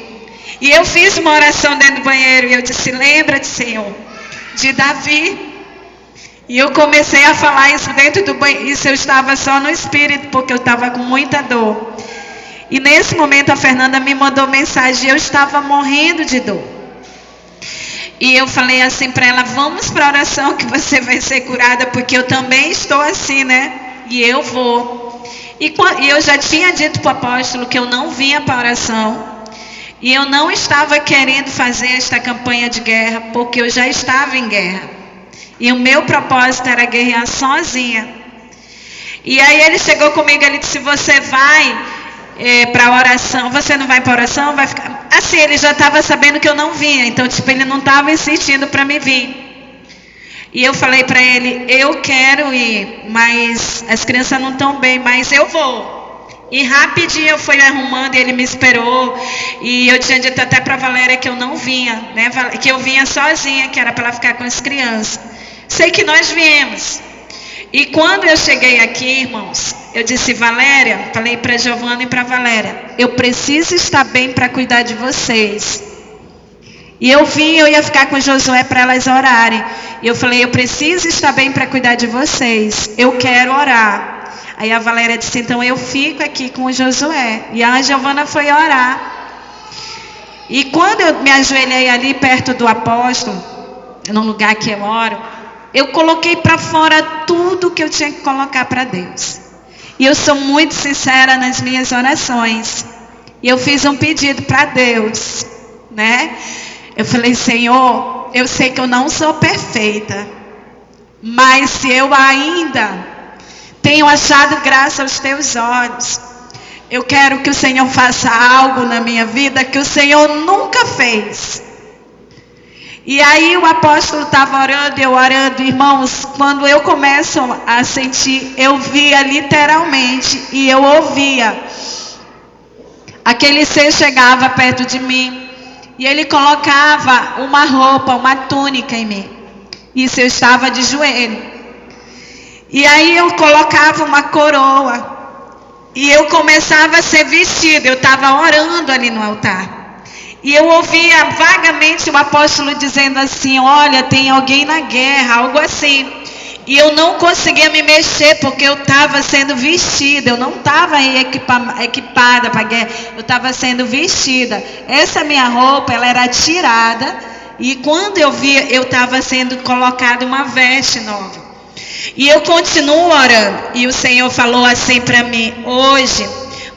E eu fiz uma oração dentro do banheiro e eu disse, lembra-te, Senhor, de Davi. E eu comecei a falar isso dentro do banheiro. Isso eu estava só no espírito, porque eu estava com muita dor. E nesse momento a Fernanda me mandou mensagem. Eu estava morrendo de dor. E eu falei assim para ela, vamos para a oração que você vai ser curada, porque eu também estou assim, né? E eu vou. E eu já tinha dito para o apóstolo que eu não vinha para a oração. E eu não estava querendo fazer esta campanha de guerra, porque eu já estava em guerra. E o meu propósito era guerrear sozinha. E aí ele chegou comigo, ele disse, você vai para a oração, você não vai para a oração? Vai ficar... Assim, ele já estava sabendo que eu não vinha, então tipo, ele não estava insistindo para me vir. E eu falei para ele, eu quero ir, mas as crianças não estão bem, mas eu vou. E rapidinho eu fui arrumando e ele me esperou. E eu tinha dito até para a Valéria que eu não vinha, né? Que eu vinha sozinha, que era para ela ficar com as crianças. Sei que nós viemos. E quando eu cheguei aqui, irmãos, eu disse, Valéria, falei para a Giovana e para a Valéria, eu preciso estar bem para cuidar de vocês. E eu ia ficar com o Josué para elas orarem. E eu falei, eu preciso estar bem para cuidar de vocês. Eu quero orar. Aí a Valéria disse, então eu fico aqui com o Josué. E a Giovana foi orar. E quando eu me ajoelhei ali perto do apóstolo, no lugar que eu oro, eu coloquei para fora tudo que eu tinha que colocar para Deus. E eu sou muito sincera nas minhas orações. E eu fiz um pedido para Deus, né? Eu falei, Senhor, eu sei que eu não sou perfeita, mas se eu ainda tenho achado graça aos teus olhos. Eu quero que o Senhor faça algo na minha vida que o Senhor nunca fez. E aí o apóstolo estava orando, eu orando, irmãos, quando eu começo a sentir, eu via literalmente e eu ouvia. Aquele ser chegava perto de mim e ele colocava uma roupa, uma túnica em mim. Isso, eu estava de joelho. E aí eu colocava uma coroa e eu começava a ser vestida. Eu estava orando ali no altar. E eu ouvia vagamente o apóstolo dizendo assim: olha, tem alguém na guerra, algo assim. E eu não conseguia me mexer porque eu estava sendo vestida. Eu não estava equipada para a guerra. Eu estava sendo vestida. Essa minha roupa, ela era tirada. E quando eu via, eu estava sendo colocada uma veste nova. E eu continuo orando. E o Senhor falou assim para mim: hoje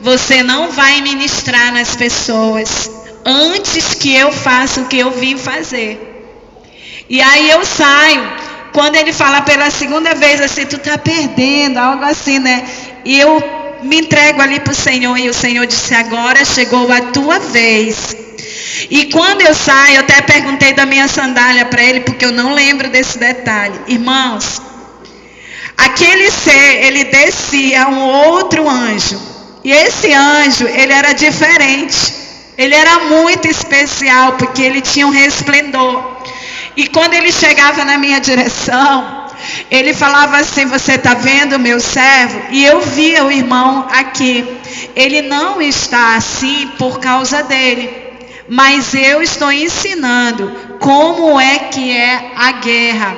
você não vai ministrar nas pessoas antes que eu faça o que eu vim fazer. E aí eu saio. Quando ele fala pela segunda vez assim: tu tá perdendo, algo assim, né? E eu me entrego ali para o Senhor. E o Senhor disse: agora chegou a tua vez. E quando eu saio, eu até perguntei da minha sandália para ele, porque eu não lembro desse detalhe. Irmãos, aquele ser, ele descia um outro anjo. E esse anjo, ele era diferente. Ele era muito especial, porque ele tinha um resplendor. E quando ele chegava na minha direção, ele falava assim: você está vendo meu servo? E eu via o irmão aqui. Ele não está assim por causa dele. Mas eu estou ensinando como é que é a guerra.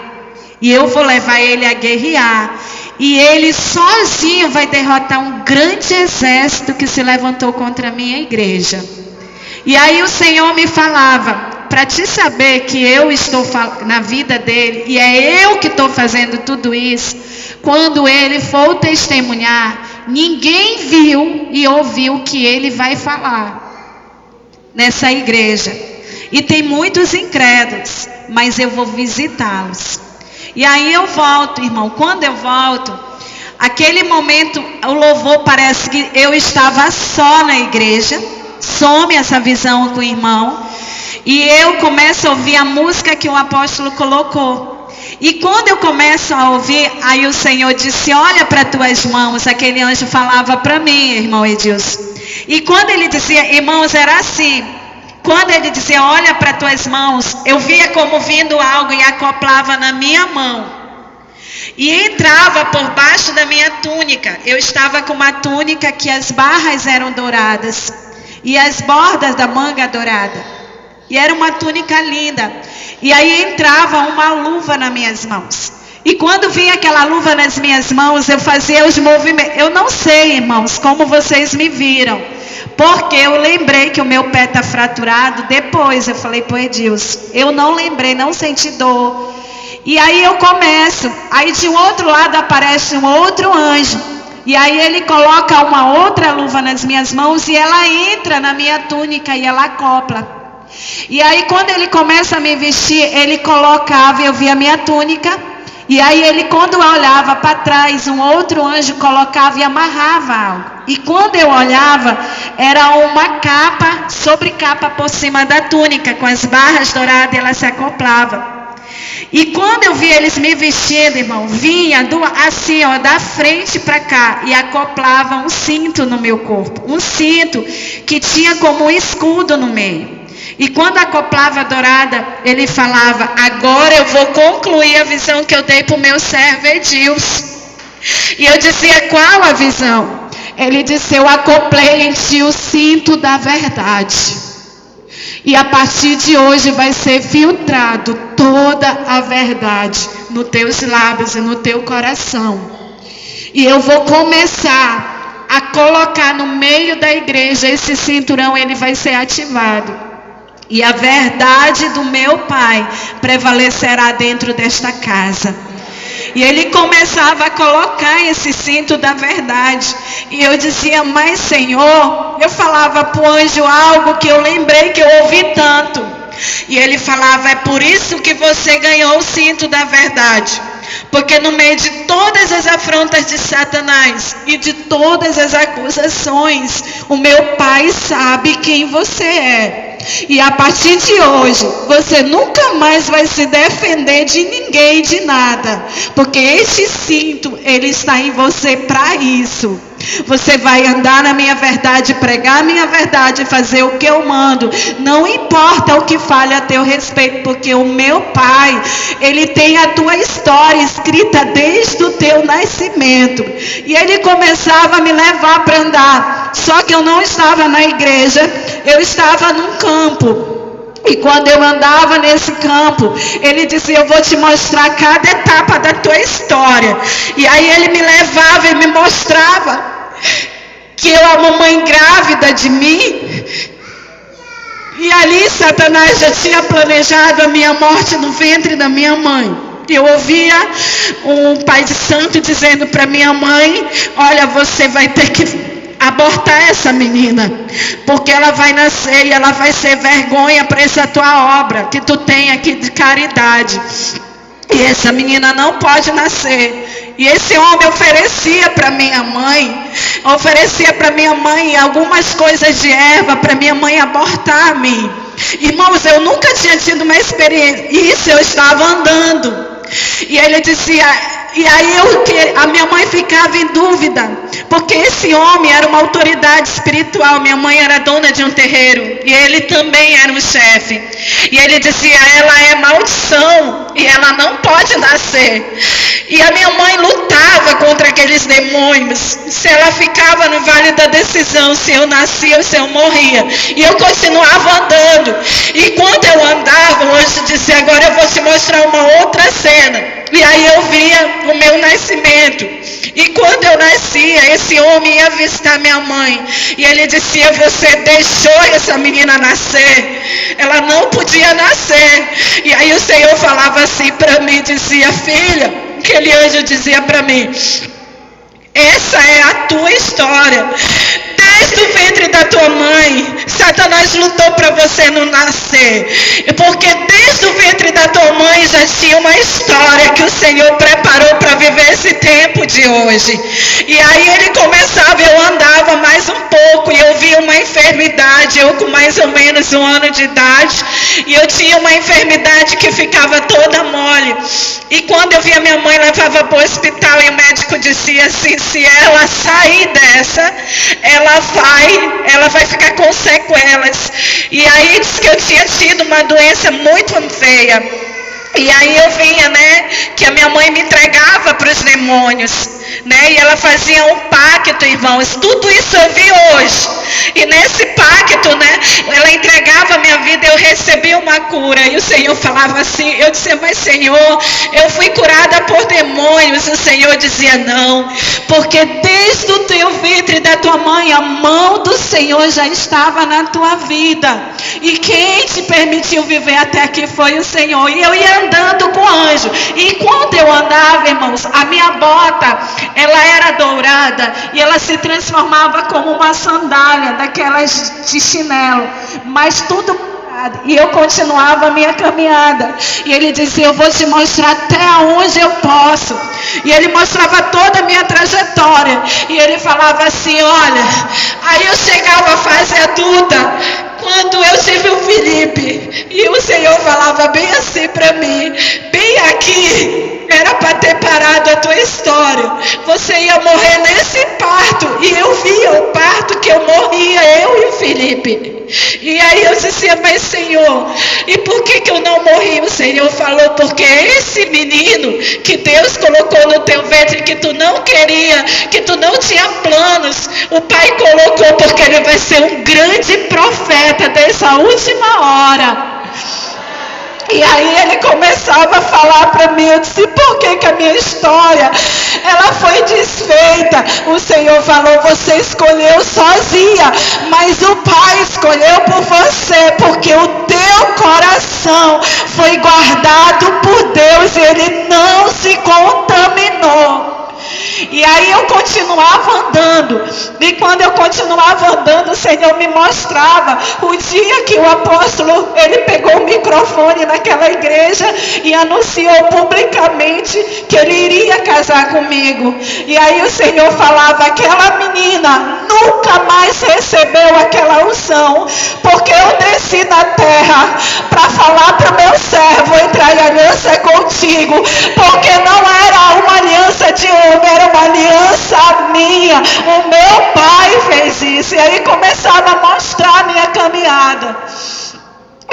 E eu vou levar ele a guerrear. E ele sozinho vai derrotar um grande exército que se levantou contra a minha igreja. E aí o Senhor me falava: para te saber que eu estou na vida dele, e é eu que estou fazendo tudo isso, quando ele for testemunhar, ninguém viu e ouviu o que ele vai falar nessa igreja. E tem muitos incrédulos, mas eu vou visitá-los. E aí eu volto, irmão. Quando eu volto, aquele momento, o louvor, parece que eu estava só na igreja. Some essa visão com o irmão. E eu começo a ouvir a música que o apóstolo colocou. E quando eu começo a ouvir, aí o Senhor disse: olha para tuas mãos. Aquele anjo falava para mim, irmão Edilson. E quando ele dizia, irmãos, era assim. Quando ele dizia: olha para tuas mãos, eu via como vindo algo e acoplava na minha mão. E entrava por baixo da minha túnica. Eu estava com uma túnica que as barras eram douradas. E as bordas da manga dourada. E era uma túnica linda. E aí entrava uma luva nas minhas mãos. E quando vinha aquela luva nas minhas mãos, eu fazia os movimentos. Eu não sei, irmãos, como vocês me viram. Porque eu lembrei que o meu pé está fraturado. Depois eu falei para o Edilson: eu não lembrei, não senti dor. E aí eu começo. Aí de um outro lado aparece um outro anjo. E aí ele coloca uma outra luva nas minhas mãos e ela entra na minha túnica e ela acopla. E aí quando ele começa a me vestir, ele colocava, eu via a minha túnica. E aí ele, quando eu olhava para trás, um outro anjo colocava e amarrava algo. E quando eu olhava, era uma capa, sobre capa por cima da túnica, com as barras douradas, e ela se acoplava. E quando eu vi eles me vestindo, irmão, vinha assim, ó, da frente para cá e acoplava um cinto no meu corpo. Um cinto que tinha como um escudo no meio. E quando acoplava a dourada, ele falava: agora eu vou concluir a visão que eu dei para o meu servo Edilson. E eu dizia: qual a visão? Ele disse: eu acoplei em ti o cinto da verdade. E a partir de hoje vai ser filtrado toda a verdade nos teus lábios e no teu coração. E eu vou começar a colocar no meio da igreja esse cinturão, ele vai ser ativado. E a verdade do meu Pai prevalecerá dentro desta casa. E ele começava a colocar esse cinto da verdade. E eu dizia: mas Senhor, eu falava para o anjo algo que eu lembrei que eu ouvi tanto. E ele falava: é por isso que você ganhou o cinto da verdade. Porque no meio de todas as afrontas de Satanás e de todas as acusações, o meu Pai sabe quem você é. E a partir de hoje, você nunca mais vai se defender de ninguém, de nada. Porque este cinto, ele está em você para isso. Você vai andar na minha verdade, pregar a minha verdade, fazer o que eu mando. Não importa o que fale a teu respeito, porque o meu Pai, ele tem a tua história escrita desde o teu nascimento. E ele começava a me levar para andar. Só que eu não estava na igreja, eu estava num campo. E quando eu andava nesse campo, ele dizia: eu vou te mostrar cada etapa da tua história. E aí ele me levava e me mostrava que eu, a mamãe grávida de mim, e ali Satanás já tinha planejado a minha morte no ventre da minha mãe. Eu ouvia um pai de santo dizendo para minha mãe: olha, você vai ter que abortar essa menina, porque ela vai nascer e ela vai ser vergonha para essa tua obra que tu tem aqui de caridade. E essa menina não pode nascer. E esse homem oferecia para minha mãe algumas coisas de erva para minha mãe abortar a mim. Irmãos, eu nunca tinha tido uma experiência. Isso, eu estava andando. E ele dizia, e aí a minha mãe ficava em dúvida, porque esse homem era uma autoridade espiritual. Minha mãe era dona de um terreiro e ele também era um chefe. E ele dizia: ela é maldição e ela não pode nascer. E a minha mãe lutava contra aqueles demônios. Se ela ficava no vale da decisão, se eu nascia ou se eu morria. E eu continuava andando. E quando eu andava, o anjo disse: agora eu vou te mostrar uma outra cena. E aí eu via o meu nascimento. E quando eu nascia, esse homem ia visitar minha mãe. E ele dizia: você deixou essa menina nascer. Ela não podia nascer. E aí o Senhor falava assim para mim, dizia: filha, aquele anjo dizia para mim: essa é a tua história. Desde o ventre da tua mãe, Satanás lutou para você não nascer. Porque desde o ventre da tua mãe já tinha uma história que o Senhor preparou para viver esse tempo de hoje. E aí ele começava, eu andava mais um pouco e eu via uma enfermidade, eu com mais ou menos 1 ano de idade, e eu tinha uma enfermidade que ficava toda mole. E quando eu via minha mãe, levava para o hospital e o médico dizia assim: se ela sair dessa, ela vai ficar com sequelas. E aí disse que eu tinha tido uma doença muito feia. E aí eu vinha, que a minha mãe me entregava para os demônios, e ela fazia um pacto, irmãos. Tudo isso eu vi hoje. E nesse pacto, ela entregava a minha vida, eu recebi uma cura. E o Senhor falava assim, eu dizia: mas Senhor, eu fui curada por demônios. E o Senhor dizia: não, porque desde o teu ventre da tua mãe, a mão do Senhor já estava na tua vida. E quem te permitiu viver até aqui foi o Senhor. E eu ia andando com o anjo. E quando eu andava, irmãos, a minha bota, ela era dourada e ela se transformava como uma sandália daquelas de chinelo, mas tudo dourado. E eu continuava a minha caminhada. E ele dizia: eu vou te mostrar até onde eu posso. E ele mostrava toda a minha trajetória. E ele falava assim: olha, aí eu chegava à fase adulta, quando eu tive o Felipe, e o Senhor falava bem assim para mim: bem aqui, era para ter parado a tua história. Você ia morrer nesse parto. E eu via o parto que eu morria, eu e o Felipe. E aí eu dizia: mas Senhor, e por que eu não morri? O Senhor falou: porque esse menino que Deus colocou no teu ventre, que tu não queria, que tu não tinha planos, o Pai colocou porque ele vai ser um grande profeta dessa última hora. E aí ele começava a falar para mim. Eu disse: por que a minha história, ela foi desfeita? O Senhor falou: você escolheu sozinha, mas o Pai escolheu por você, porque o teu coração foi guardado por Deus e ele não se contaminou. E aí eu continuava andando. E quando eu continuava andando, o Senhor me mostrava o dia que o apóstolo, ele pegou o microfone naquela igreja e anunciou publicamente que ele iria casar comigo. E aí o Senhor falava: aquela menina nunca mais recebeu aquela unção, porque eu desci na terra para falar para o meu servo entrar em aliança contigo, porque não era uma aliança de homem, era uma aliança minha. O meu pai fez isso. E aí começava a mostrar a minha caminhada.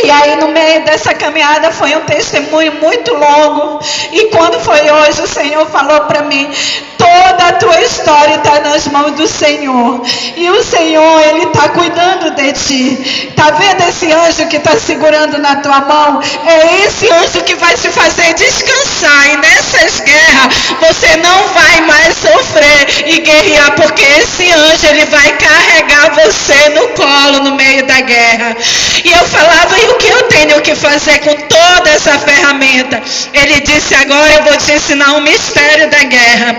E aí no meio dessa caminhada foi um testemunho muito longo. E quando foi hoje, o Senhor falou para mim: toda a tua história está nas mãos do Senhor. E o Senhor, Ele está cuidando de ti. Está vendo esse anjo que está segurando na tua mão? É esse anjo que vai te fazer descansar. E nessas guerras, você não vai mais sofrer e guerrear, porque esse anjo, ele vai carregar você no colo no meio da guerra. E eu falava: e o que eu tenho que fazer com toda essa ferramenta? Ele disse: agora eu vou te ensinar um mistério da guerra.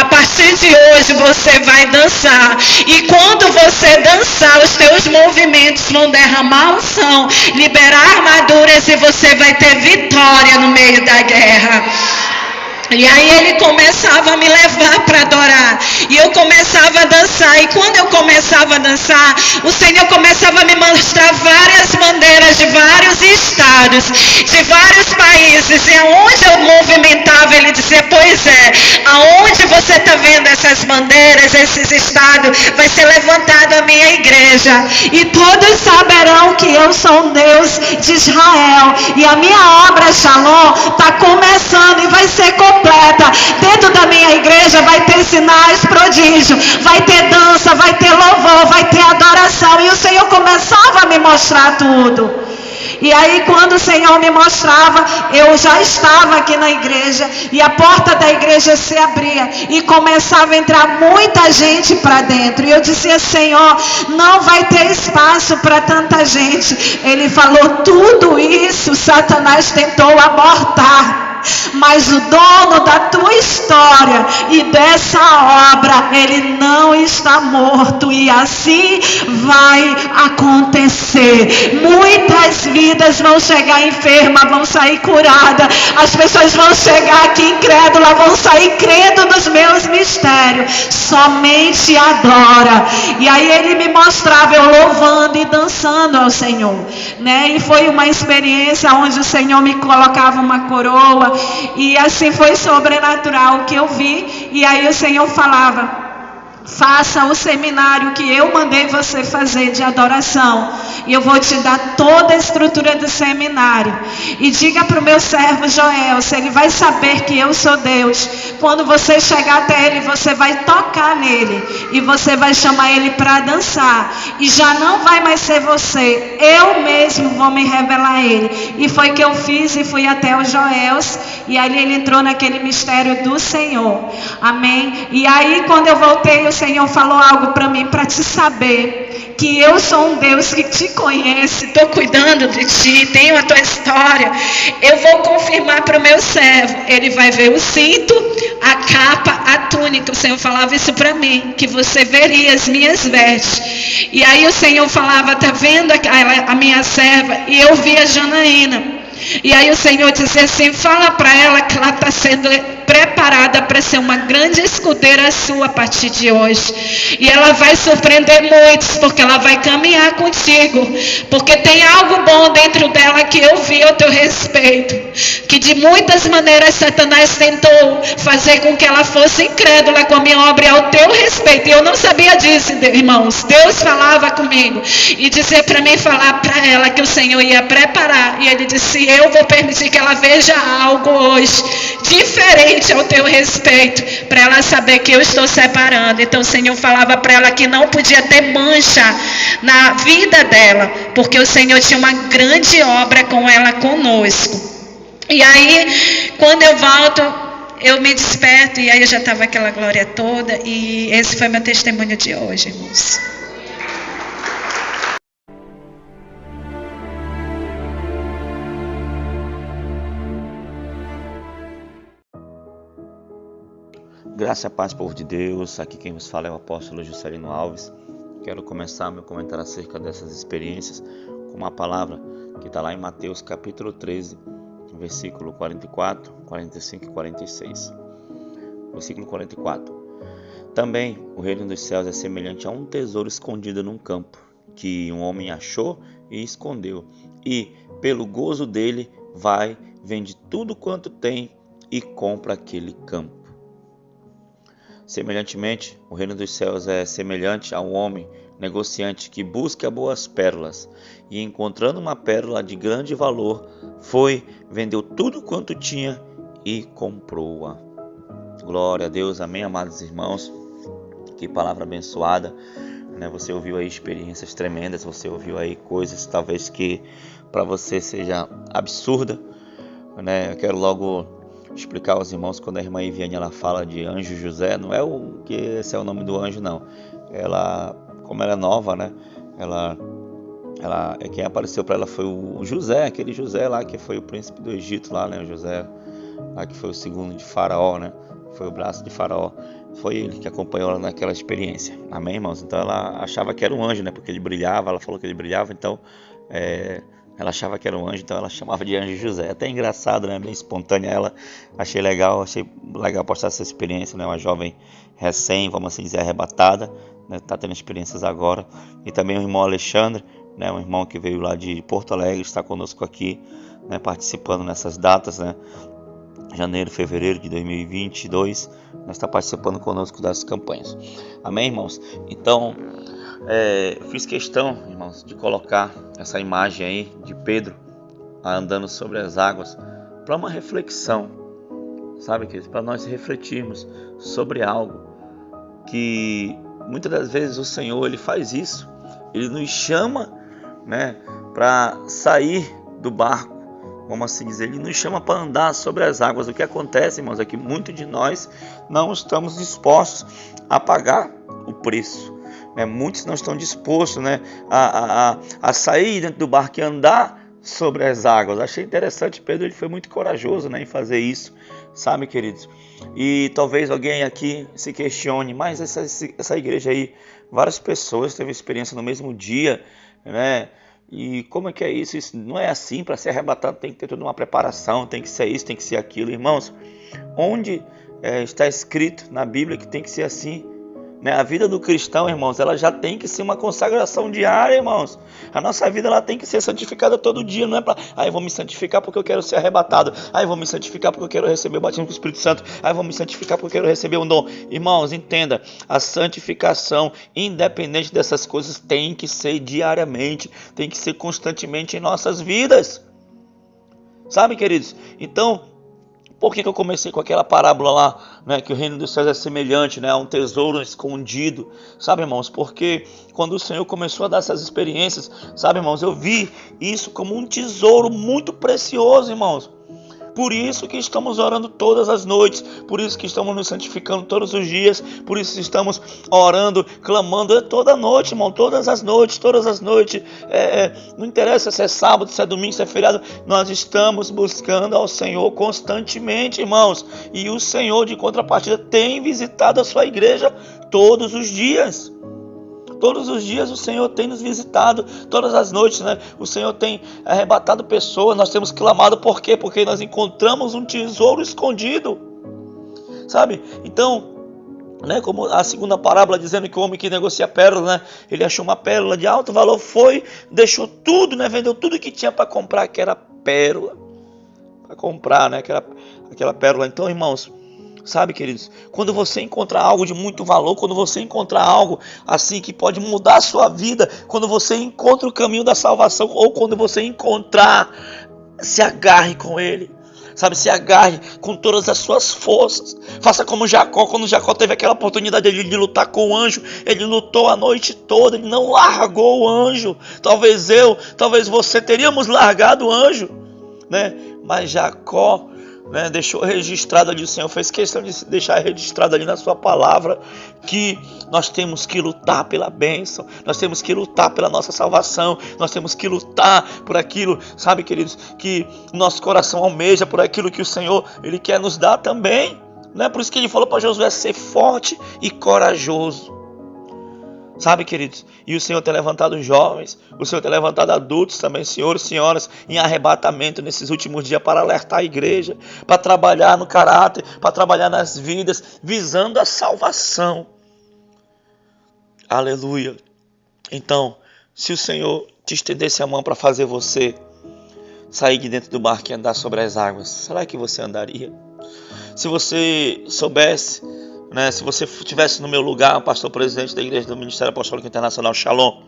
A partir de hoje você vai dançar. E quando você dançar, os teus movimentos vão derramar unção, liberar armaduras, e você vai ter vitória no meio da guerra. E aí ele começava a me levar para adorar. E eu começava a dançar. E quando eu começava a dançar, o Senhor começava a me mostrar várias bandeiras de vários estados, de vários países. E aonde eu movimentava, ele dizia: pois é, aonde você está vendo essas bandeiras, esses estados, vai ser levantada a minha igreja. E todos saberão que eu sou um Deus de Israel. E a minha obra Shalom está começando e vai ser completa. Dentro da minha igreja vai ter sinais, prodígios, vai ter dança, vai ter louvor, vai ter adoração. E o Senhor começava a me mostrar tudo. E aí quando o Senhor me mostrava, eu já estava aqui na igreja, e a porta da igreja se abria e começava a entrar muita gente para dentro. E eu dizia: Senhor, não vai ter espaço para tanta gente. Ele falou: tudo isso Satanás tentou abortar, mas o dono da tua história e dessa obra, ele não está morto. E assim vai acontecer. Muitas vidas vão chegar enfermas, vão sair curadas. As pessoas vão chegar aqui incrédulas, vão sair crendo nos meus mistérios. Somente adora. E aí ele me mostrava eu louvando e dançando ao Senhor, né? E foi uma experiência onde o Senhor me colocava uma coroa. E assim foi sobrenatural o que eu vi. E aí o Senhor falava: faça o seminário que eu mandei você fazer de adoração, e eu vou te dar toda a estrutura do seminário. E diga para o meu servo Joel, se ele vai saber que eu sou Deus. Quando você chegar até ele, você vai tocar nele e você vai chamar ele para dançar. E já não vai mais ser você, eu mesmo vou me revelar a ele. E foi que eu fiz, e fui até o Joel, e aí ele entrou naquele mistério do Senhor. Amém? E aí quando eu voltei, o Senhor falou algo para mim, para te saber que eu sou um Deus que te conhece, estou cuidando de ti, tenho a tua história. Eu vou confirmar para o meu servo, ele vai ver o cinto, a capa, a túnica. O Senhor falava isso para mim, que você veria as minhas vestes. E aí o Senhor falava: tá vendo a minha serva? E eu vi a Janaína. E aí o Senhor disse assim: fala para ela que ela está sendo preparada para ser uma grande escudeira sua a partir de hoje. E ela vai surpreender muitos, porque ela vai caminhar contigo, porque tem algo bom dentro dela que eu vi ao teu respeito, que de muitas maneiras Satanás tentou fazer com que ela fosse incrédula com a minha obra e ao teu respeito. E eu não sabia disso, irmãos. Deus falava comigo e dizia para mim falar para ela que o Senhor ia preparar. E ele disse: eu vou permitir que ela veja algo hoje diferente ao teu respeito, para ela saber que eu estou separando. Então o Senhor falava para ela que não podia ter mancha na vida dela, porque o Senhor tinha uma grande obra com ela conosco. E aí quando eu volto, eu me desperto, e aí já estava aquela glória toda. E esse foi meu testemunho de hoje, irmãos. Graça e paz, povo de Deus. Aqui quem vos fala é o apóstolo Juscelino Alves. Quero começar meu comentário acerca dessas experiências com uma palavra que está lá em Mateus capítulo 13, versículo 44, 45 e 46. Versículo 44. Também o reino dos céus é semelhante a um tesouro escondido num campo, que um homem achou e escondeu, e pelo gozo dele vai, vende tudo quanto tem e compra aquele campo. Semelhantemente, o reino dos céus é semelhante a um homem negociante que busca boas pérolas, e encontrando uma pérola de grande valor, foi, vendeu tudo quanto tinha e comprou-a. Glória a Deus, amém, amados irmãos. Que palavra abençoada, né? Você ouviu aí experiências tremendas, você ouviu aí coisas talvez que para você seja absurda, né? Eu quero logo explicar aos irmãos, quando a irmã Iviane ela fala de anjo José, não é o que esse é o nome do anjo, não. Ela, como ela é nova, né? Ela quem apareceu para ela foi o José, aquele José lá que foi o príncipe do Egito lá, né? O José lá que foi o segundo de Faraó, né? Foi o braço de Faraó. Foi ele que acompanhou ela naquela experiência. Amém, irmãos? Então ela achava que era um anjo, né? Porque ele brilhava, ela falou que ele brilhava, então ela achava que era um anjo, então ela chamava de anjo José. Até engraçado, né? Bem espontânea ela. Achei legal postar essa experiência, né? Uma jovem recém, vamos assim dizer, arrebatada, né? Tá tendo experiências agora. E também o irmão Alexandre, né? Um irmão que veio lá de Porto Alegre, está conosco aqui, né? Participando nessas datas, né? Janeiro, fevereiro de 2022, está participando conosco das campanhas. Amém, irmãos? Então, fiz questão, irmãos, de colocar essa imagem aí de Pedro andando sobre as águas para uma reflexão, sabe, queridos? Para nós refletirmos sobre algo que muitas das vezes o Senhor ele faz isso, ele nos chama, né, para sair do barco. Vamos assim dizer, ele nos chama para andar sobre as águas. O que acontece, irmãos, é que muitos de nós não estamos dispostos a pagar o preço, né? Muitos não estão dispostos, né, a sair dentro do barco e andar sobre as águas. Achei interessante, Pedro ele foi muito corajoso, né, em fazer isso, sabe, queridos? E talvez alguém aqui se questione, mas essa igreja aí, várias pessoas teve experiência no mesmo dia, né? E como é que é isso? Isso não é assim. Para ser arrebatado tem que ter toda uma preparação, tem que ser isso, tem que ser aquilo. Irmãos, onde está escrito na Bíblia que tem que ser assim? Né? A vida do cristão, irmãos, ela já tem que ser uma consagração diária, irmãos. A nossa vida ela tem que ser santificada todo dia. Não é para, eu vou me santificar porque eu quero ser arrebatado. Eu vou me santificar porque eu quero receber o batismo com o Espírito Santo. Eu vou me santificar porque eu quero receber um dom. Irmãos, entenda, a santificação, independente dessas coisas, tem que ser diariamente, tem que ser constantemente em nossas vidas. Sabe, queridos? Então, por que eu comecei com aquela parábola lá, né, que o reino dos céus é semelhante, né, a um tesouro escondido? Sabe, irmãos, porque quando o Senhor começou a dar essas experiências, sabe, irmãos, eu vi isso como um tesouro muito precioso, irmãos. Por isso que estamos orando todas as noites, por isso que estamos nos santificando todos os dias, por isso que estamos orando, clamando toda noite, irmão, todas as noites. Não interessa se é sábado, se é domingo, se é feriado, nós estamos buscando ao Senhor constantemente, irmãos. E o Senhor, de contrapartida, tem visitado a sua igreja todos os dias. Todos os dias o Senhor tem nos visitado, todas as noites, né? O Senhor tem arrebatado pessoas, nós temos clamado, por quê? Porque nós encontramos um tesouro escondido, sabe? Então, né, como a segunda parábola dizendo que o homem que negocia pérola, né, ele achou uma pérola de alto valor, foi, deixou tudo, né, vendeu tudo que tinha para comprar aquela pérola, para comprar, né, aquela pérola. Então, irmãos, sabe, queridos, quando você encontrar algo de muito valor, quando você encontrar algo assim que pode mudar a sua vida, quando você encontra o caminho da salvação, ou quando você encontrar, se agarre com ele, sabe, se agarre com todas as suas forças. Faça como Jacó, quando Jacó teve aquela oportunidade de lutar com o anjo, ele lutou a noite toda, ele não largou o anjo. Talvez você teríamos largado o anjo, né? Mas Jacó, né, deixou registrado ali, o Senhor fez questão de deixar registrado ali na sua palavra que nós temos que lutar pela bênção, nós temos que lutar pela nossa salvação, nós temos que lutar por aquilo, sabe, queridos, que nosso coração almeja, por aquilo que o Senhor ele quer nos dar também, Né? Por isso que ele falou para Josué ser forte e corajoso. Sabe, queridos? E o Senhor tem levantado jovens, o Senhor tem levantado adultos também, senhores e senhoras, em arrebatamento nesses últimos dias para alertar a igreja, para trabalhar no caráter, para trabalhar nas vidas, visando a salvação. Aleluia. Então, se o Senhor te estendesse a mão para fazer você sair de dentro do barco e andar sobre as águas, será que você andaria? Se você soubesse, né, se você estivesse no meu lugar, pastor presidente da igreja do Ministério Apostólico Internacional Shalom,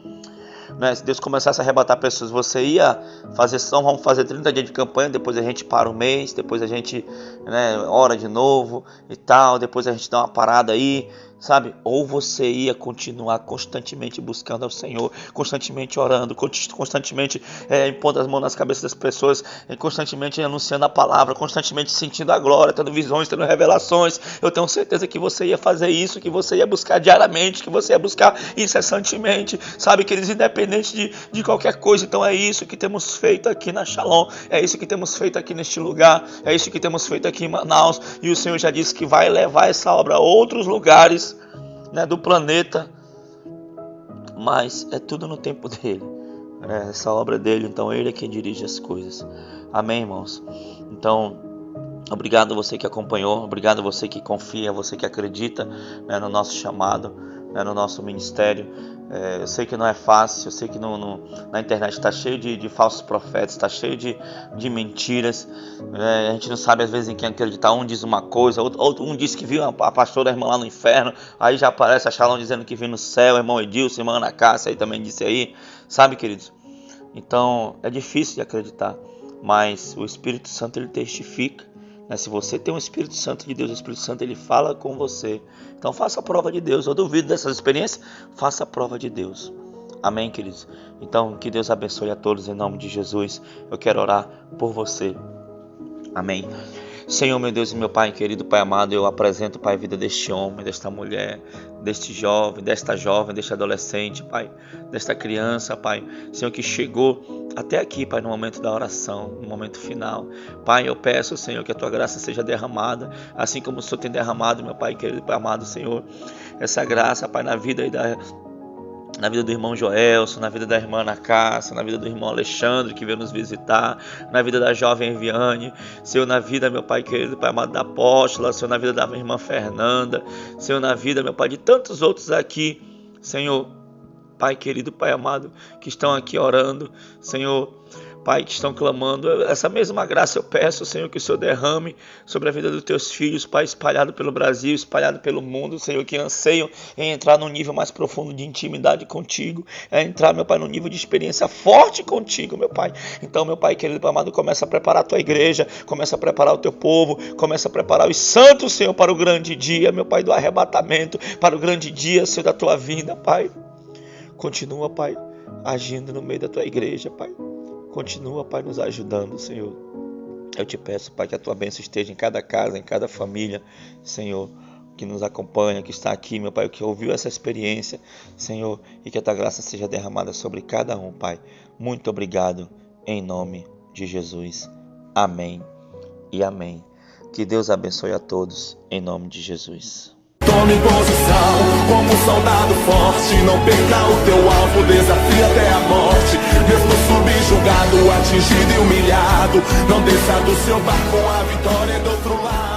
né, se Deus começasse a arrebatar pessoas, você ia fazer, vamos fazer 30 dias de campanha, depois a gente para um mês, depois a gente, né, ora de novo e tal, depois a gente dá uma parada aí, sabe? Ou você ia continuar constantemente buscando ao Senhor, constantemente orando, constantemente impondo as mãos nas cabeças das pessoas, constantemente anunciando a palavra, constantemente sentindo a glória, tendo visões, tendo revelações. Eu tenho certeza que você ia fazer isso, que você ia buscar diariamente, que você ia buscar incessantemente, sabe, queridos, independente de qualquer coisa. Então é isso que temos feito aqui na Shalom, é isso que temos feito aqui neste lugar, é isso que temos feito aqui em Manaus, e o Senhor já disse que vai levar essa obra a outros lugares, né, do planeta, mas é tudo no tempo dele, né? Essa obra é dele, então ele é quem dirige as coisas. Amém, irmãos? Então, obrigado a você que acompanhou, obrigado a você que confia, você que acredita, né, no nosso chamado, né, no nosso ministério. Eu sei que não é fácil, eu sei que na internet está cheio de falsos profetas, está cheio de mentiras, a gente não sabe às vezes em quem acreditar. Um diz uma coisa, um diz que viu a pastora, a irmã lá no inferno, aí já aparece a Shalom dizendo que viu no céu, irmão Edilson, irmã Ana Cássia aí também disse aí, sabe, queridos? Então é difícil de acreditar, mas o Espírito Santo ele testifica. Se você tem o Espírito Santo de Deus, o Espírito Santo ele fala com você. Então faça a prova de Deus. Eu duvido dessas experiências, faça a prova de Deus. Amém, queridos? Então que Deus abençoe a todos em nome de Jesus. Eu quero orar por você. Amém. Senhor, meu Deus e meu Pai querido, Pai amado, eu apresento, Pai, a vida deste homem, desta mulher, deste jovem, deste adolescente, Pai, desta criança, Pai, Senhor, que chegou até aqui, Pai, no momento da oração, no momento final. Pai, eu peço, Senhor, que a Tua graça seja derramada, assim como o Senhor tem derramado, meu Pai querido, Pai amado, Senhor, essa graça, Pai, na vida do irmão Joelson, na vida da irmã Ana Cássia, na vida do irmão Alexandre que veio nos visitar, na vida da jovem Viane, Senhor, na vida, meu Pai querido, Pai amado, da apóstola, Senhor, na vida da minha irmã Fernanda, Senhor, na vida, meu Pai, de tantos outros aqui, Senhor, Pai querido, Pai amado, que estão aqui orando, Senhor, Pai, que estão clamando, essa mesma graça eu peço, Senhor, que o Senhor derrame sobre a vida dos teus filhos, Pai, espalhado pelo Brasil, espalhado pelo mundo, Senhor, que anseiam em entrar num nível mais profundo de intimidade contigo, entrar, meu Pai, num nível de experiência forte contigo, meu Pai. Então, meu Pai querido, Pai amado, começa a preparar a tua igreja, começa a preparar o teu povo, começa a preparar os santos, Senhor, para o grande dia, meu Pai, do arrebatamento, para o grande dia, Senhor, da tua vinda, Pai. Continua, Pai, agindo no meio da tua igreja, Pai. Continua, Pai, nos ajudando, Senhor. Eu te peço, Pai, que a tua bênção esteja em cada casa, em cada família, Senhor, que nos acompanha, que está aqui, meu Pai, que ouviu essa experiência, Senhor, e que a tua graça seja derramada sobre cada um, Pai. Muito obrigado, em nome de Jesus. Amém e amém. Que Deus abençoe a todos, em nome de Jesus. Tome posição como um soldado forte. Não perca o teu alvo, desafia até a morte. Mesmo subjugado, atingido e humilhado, não desça do seu barco, a vitória é do outro lado.